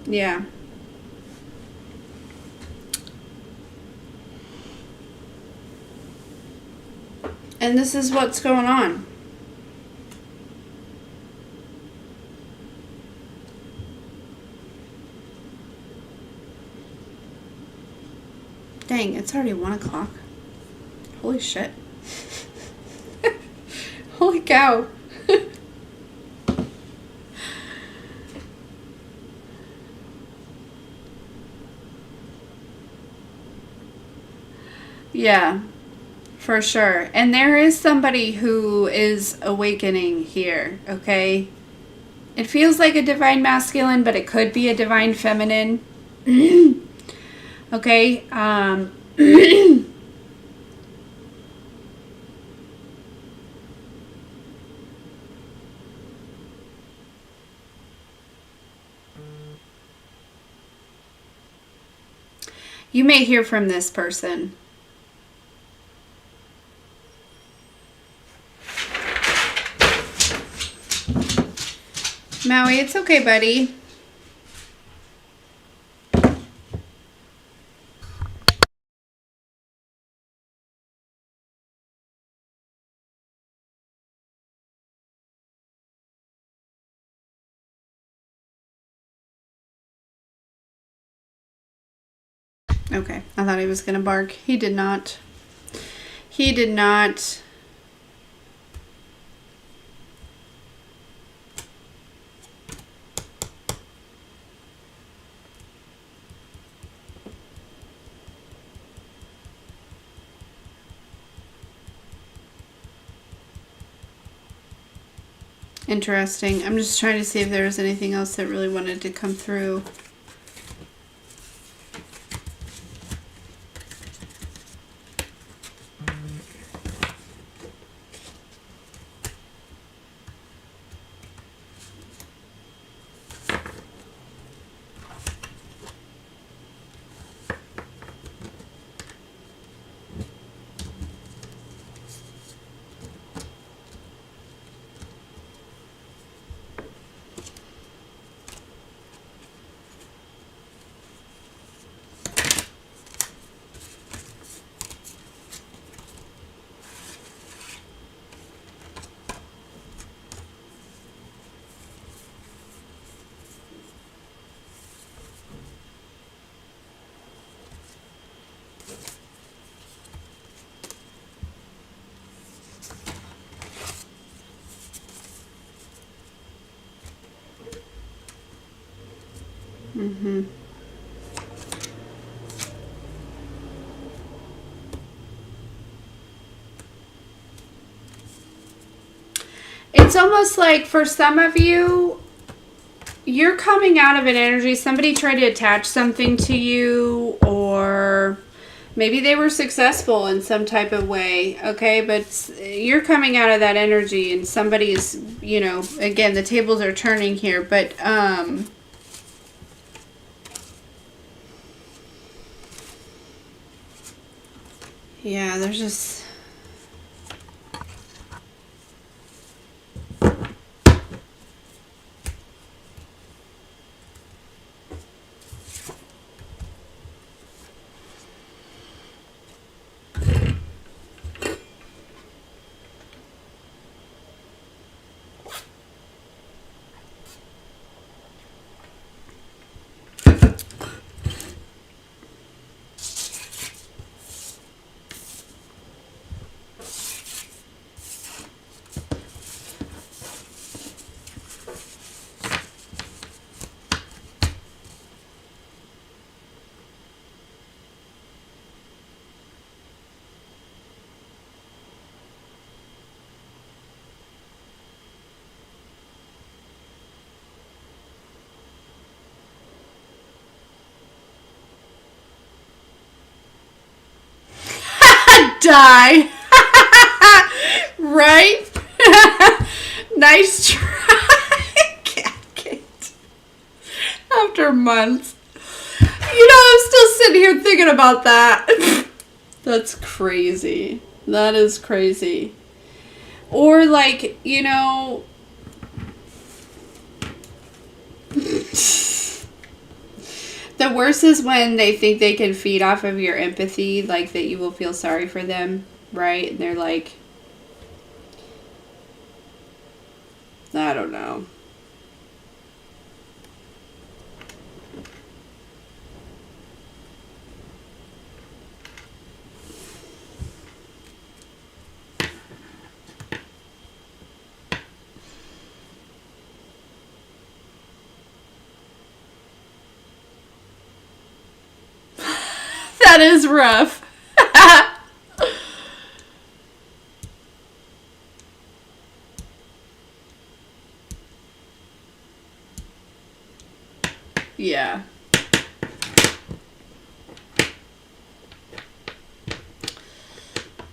Yeah. And this is what's going on. Dang, it's already 1 o'clock. Holy shit. Holy cow. Yeah, for sure. And there is somebody who is awakening here, okay? It feels like a divine masculine, but it could be a divine feminine. Okay? You may hear from this person. Maui, it's okay, buddy. Okay, I thought he was going to bark. He did not. He did not. Interesting. I'm just trying to see if there was anything else that really wanted to come through. Mm-hmm. It's almost like for some of you, you're coming out of an energy. Somebody tried to attach something to you, or maybe they were successful in some type of way, okay? But you're coming out of that energy, and somebody's, you know, again, the tables are turning here, but, yeah, there's just... Die. Right? Nice try, Cat. After months. I'm still sitting here thinking about that. That's crazy. That is crazy. Or like, the worst is when they think they can feed off of your empathy, like that you will feel sorry for them, right? And they're like, I don't know. That is rough. Yeah.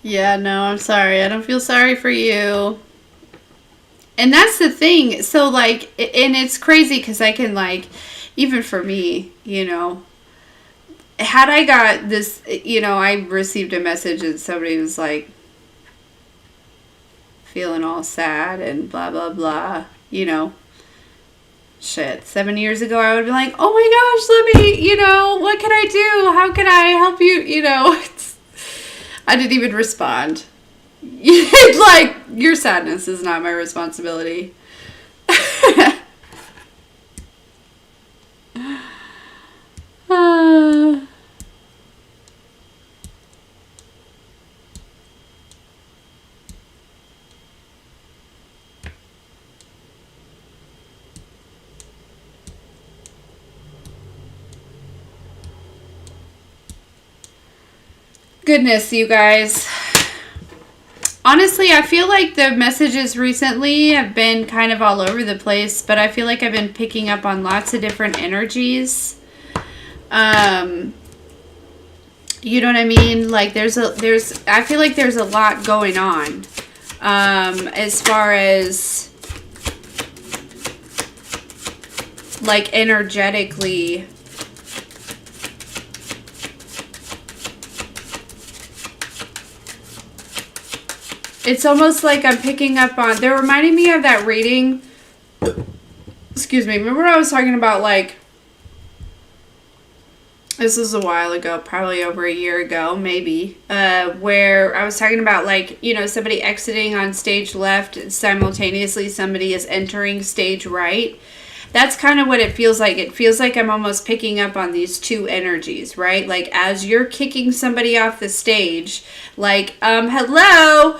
Yeah, no, I'm sorry. I don't feel sorry for you. And that's the thing. So, like, and it's crazy because I can, like, even for me, had I got this, I received a message and somebody was like feeling all sad and blah, blah, blah, shit. 7 years ago, I would be like, oh my gosh, let me, what can I do? How can I help you? I didn't even respond. Like, your sadness is not my responsibility. Goodness, you guys. Honestly, I feel like the messages recently have been kind of all over the place, but I feel like I've been picking up on lots of different energies. You know what I mean? Like I feel like there's a lot going on. As far as like energetically. It's almost like I'm picking up on... They're reminding me of that reading. Excuse me. Remember I was talking about, like... This was a while ago. Probably over a year ago, maybe. Where I was talking about, like, somebody exiting on stage left. And simultaneously, somebody is entering stage right. That's kind of what it feels like. It feels like I'm almost picking up on these two energies, right? Like, as you're kicking somebody off the stage, like, hello,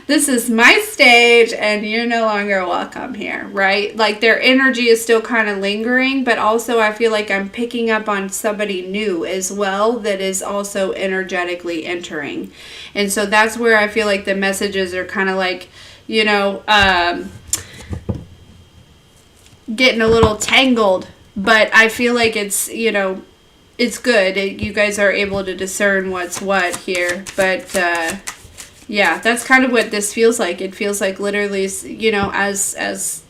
this is my stage, and you're no longer welcome here, right? Like, their energy is still kind of lingering, but also I feel like I'm picking up on somebody new as well that is also energetically entering. And so that's where I feel like the messages are kind of like, getting a little tangled, but I feel like it's it's good. You guys are able to discern what's what here, but yeah, that's kind of what this feels like. It feels like literally, as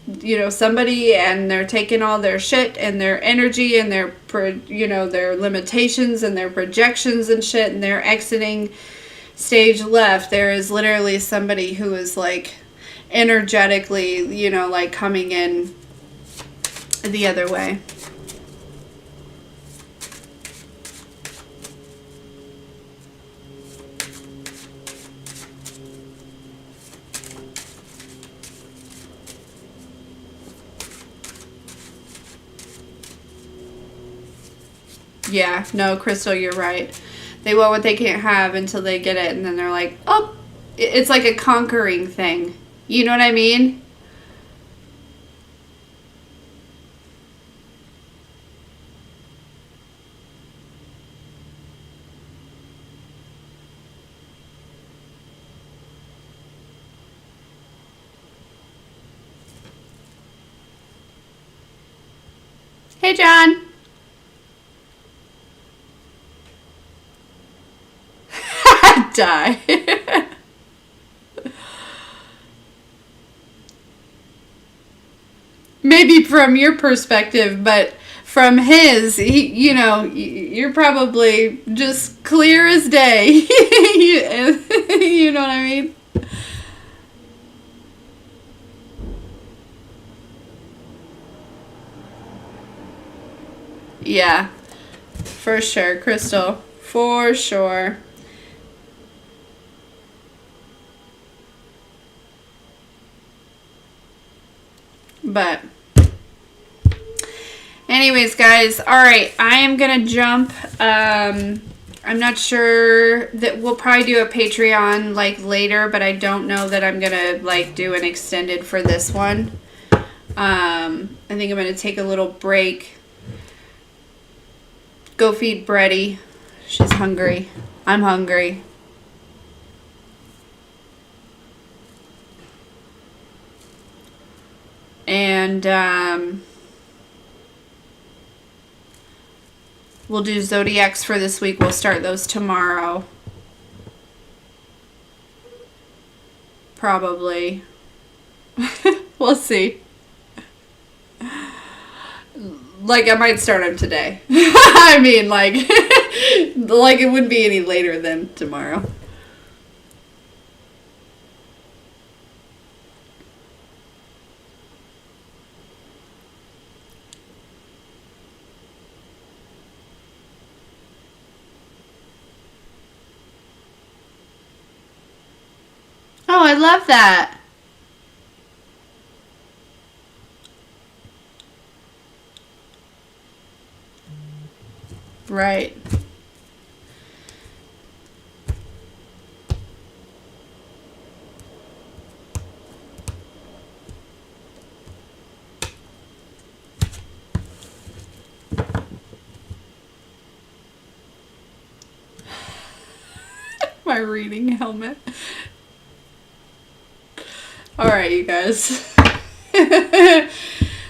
somebody, and they're taking all their shit and their energy and their their limitations and their projections and shit, and they're exiting stage left. There is literally somebody who is like energetically like coming in the other way. Yeah, no, Crystal, you're right. They want what they can't have until they get it, and then they're like, oh, it's like a conquering thing. You know what I mean? Hey, John. die. Maybe from your perspective, but from his, you're probably just clear as day. You know what I mean? Yeah, for sure, Crystal. For sure. But anyways, guys, all right, I am gonna jump. I'm not sure that we'll probably do a Patreon like later, but I don't know that I'm gonna like do an extended for this one. I think I'm gonna take a little break. Go feed Bretty. She's hungry. I'm hungry. And we'll do Zodiacs for this week. We'll start those tomorrow. Probably. We'll see. Like, I might start them today. I mean, like it wouldn't be any later than tomorrow. Oh, I love that. Right. My reading helmet. All right, you guys.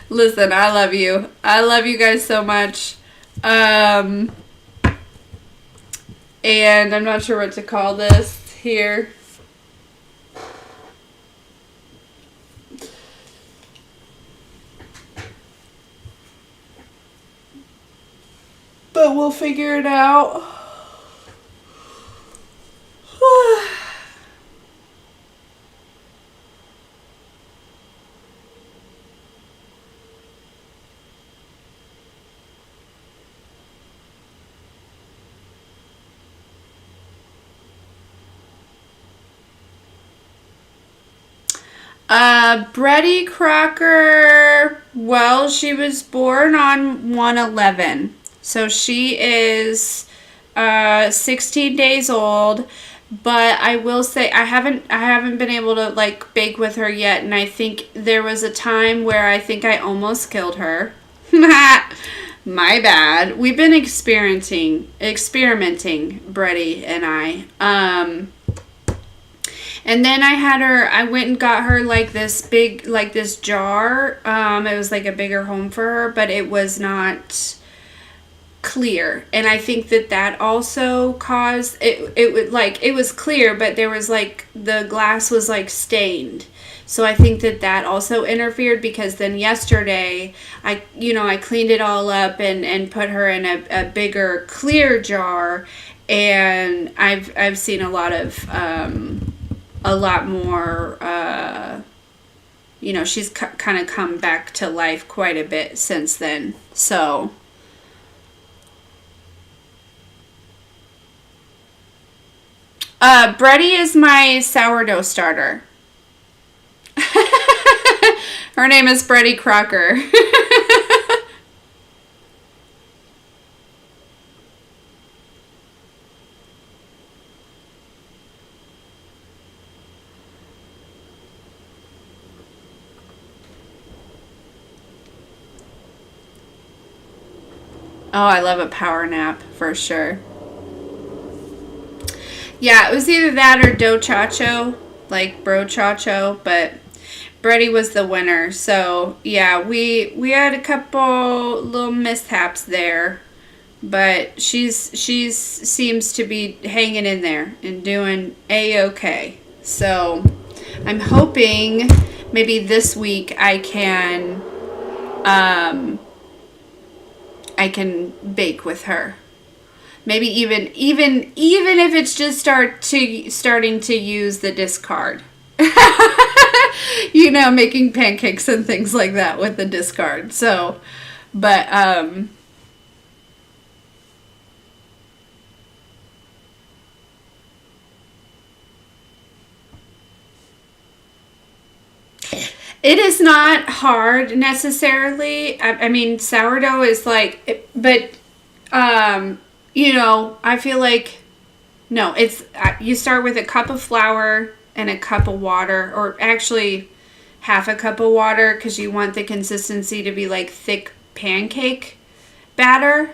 Listen, I love you. I love you guys so much. And I'm not sure what to call this here. But we'll figure it out. Bretty Crocker, well, she was born on 1/11. So she is 16 days old. But I will say I haven't been able to like bake with her yet, and I think there was a time where I think I almost killed her. My bad. We've been experimenting, Bretty and I. And then I went and got her like this big, like this jar. It was like a bigger home for her, but it was not clear. And I think that also caused, it was clear, but there was like, the glass was like stained. So I think that also interfered, because then yesterday I cleaned it all up and put her in a bigger clear jar. And I've seen a lot more, she's kind of come back to life quite a bit since then. So, Bretty is my sourdough starter. Her name is Bretty Crocker. Oh, I love a power nap, for sure. Yeah, it was either that or Do Chacho, like Bro Chacho, but Bretty was the winner. So, yeah, we had a couple little mishaps there. But she's seems to be hanging in there and doing a-okay. So I'm hoping maybe this week I can bake with her. Maybe even if it's just starting to use the discard. You know, making pancakes and things like that with the discard. So, but it is not hard necessarily. I mean, sourdough is like, but you know, I feel like no, it's you start with a cup of flour and a cup of water, or actually half a cup of water, because you want the consistency to be like thick pancake batter.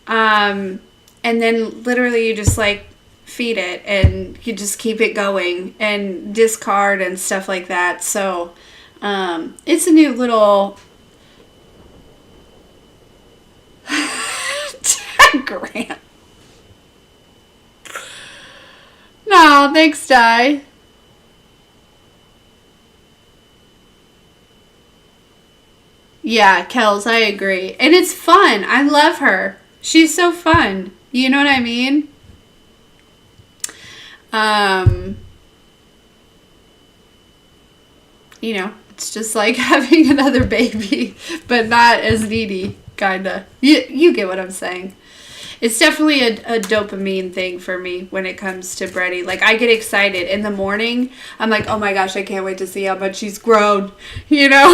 And then literally you just like feed it and you just keep it going and discard and stuff like that. So it's a new little 10 grand. No, thanks, Di. Yeah, Kels, I agree. And it's fun. I love her. She's so fun. You know what I mean? You know, it's just like having another baby, but not as needy, kinda. You get what I'm saying. It's definitely a dopamine thing for me when it comes to Bretty. Like, I get excited in the morning. I'm like, oh my gosh, I can't wait to see how much she's grown. You know?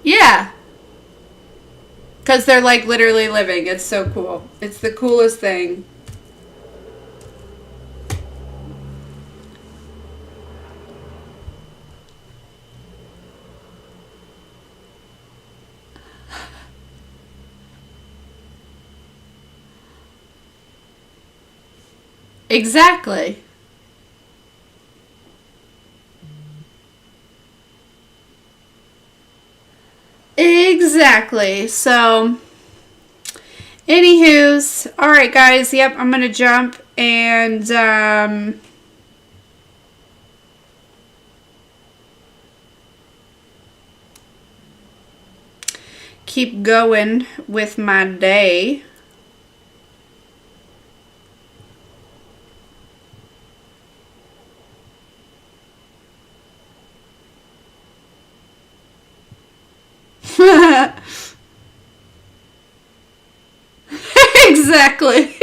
Yeah. Because they're like literally living. It's so cool. It's the coolest thing. Exactly. Exactly. So, anywho's, all right, guys. Yep, I'm gonna jump and keep going with my day. Exactly.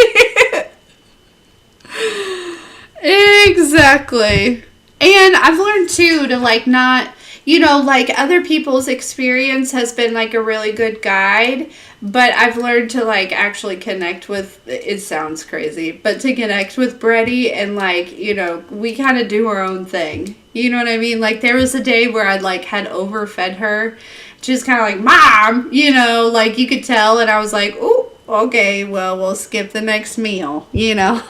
Exactly. And I've learned too to like not, you know, like other people's experience has been like a really good guide, but I've learned to like actually connect with, it sounds crazy, but to connect with Bretty and like, you know, we kind of do our own thing. You know what I mean? Like there was a day where I'd like had overfed her. She's kind of like, Mom, you know, like you could tell. And I was like, oh, okay, well, we'll skip the next meal, you know.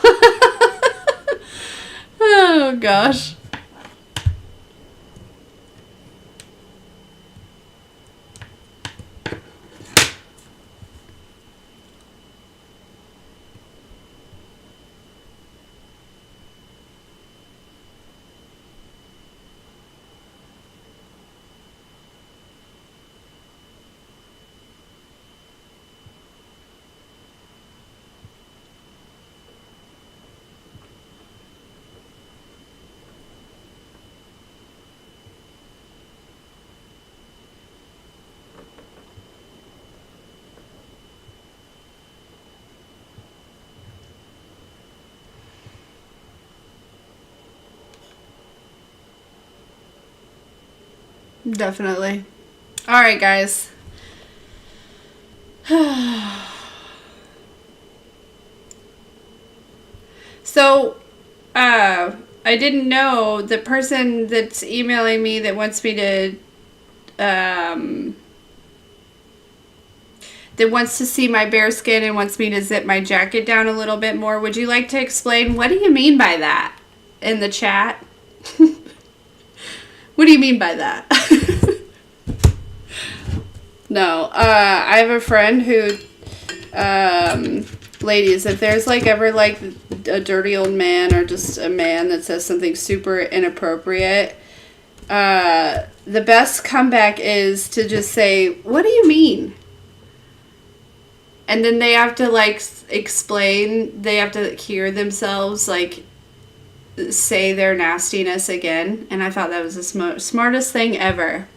Oh, gosh. Definitely. All right, guys. So, I didn't know the person that's emailing me that wants me to, that wants to see my bare skin and wants me to zip my jacket down a little bit more. Would you like to explain what do you mean by that in the chat? What do you mean by that? No, I have a friend who, ladies, if there's like ever like a dirty old man or just a man that says something super inappropriate, the best comeback is to just say, "What do you mean?" And then they have to like explain, they have to hear themselves like say their nastiness again. And I thought that was the smartest thing ever.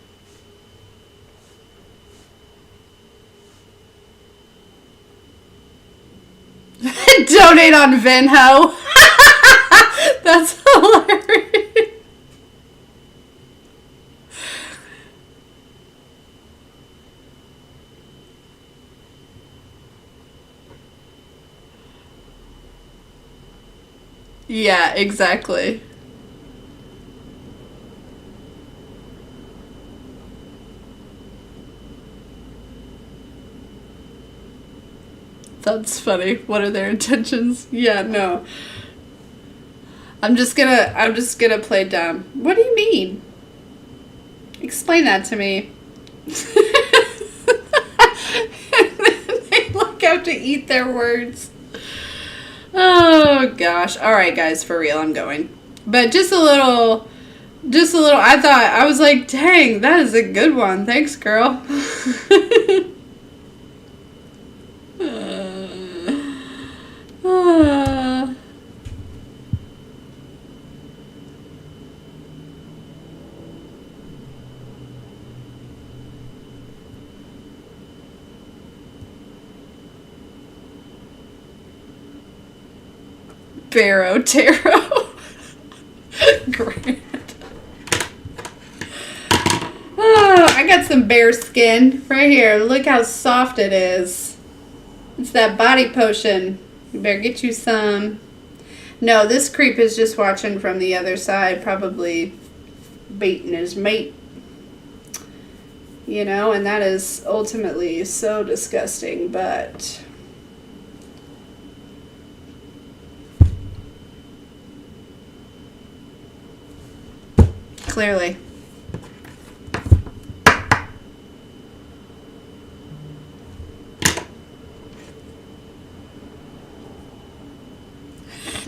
Donate on Venmo. That's hilarious. Yeah, exactly. That's funny. What are their intentions? Yeah, no. I'm just gonna play dumb. What do you mean? Explain that to me. And then they look out to eat their words. Oh gosh. All right, guys, for real, I'm going. But just a little. I was like, dang, that is a good one. Thanks, girl. uh, Barrow Tarot. Grand. Oh, I got some bear skin right here. Look how soft it is. It's that body potion. You better get you some. No, this creep is just watching from the other side, probably baiting his mate. You know, and that is ultimately so disgusting, but clearly.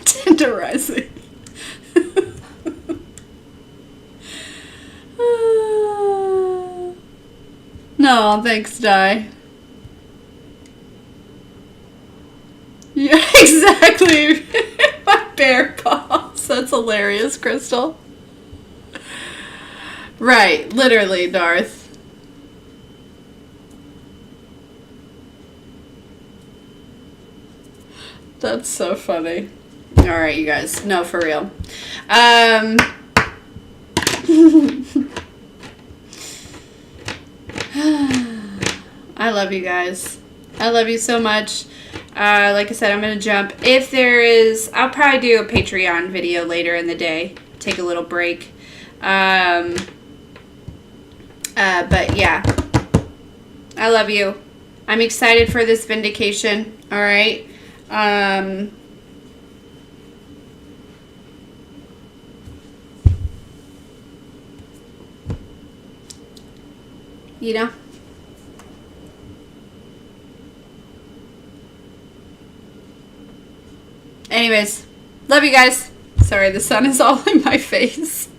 Tenderizing. No, thanks, Di. Yeah, exactly. My bear paws. That's hilarious, Crystal. Right, literally, Darth. That's so funny. All right, you guys. No, for real. I love you guys. I love you so much. Like I said, I'm going to jump. If there is, I'll probably do a Patreon video later in the day. Take a little break. But yeah. I love you. I'm excited for this vindication. All right. You know? Anyways, love you guys. Sorry, the sun is all in my face.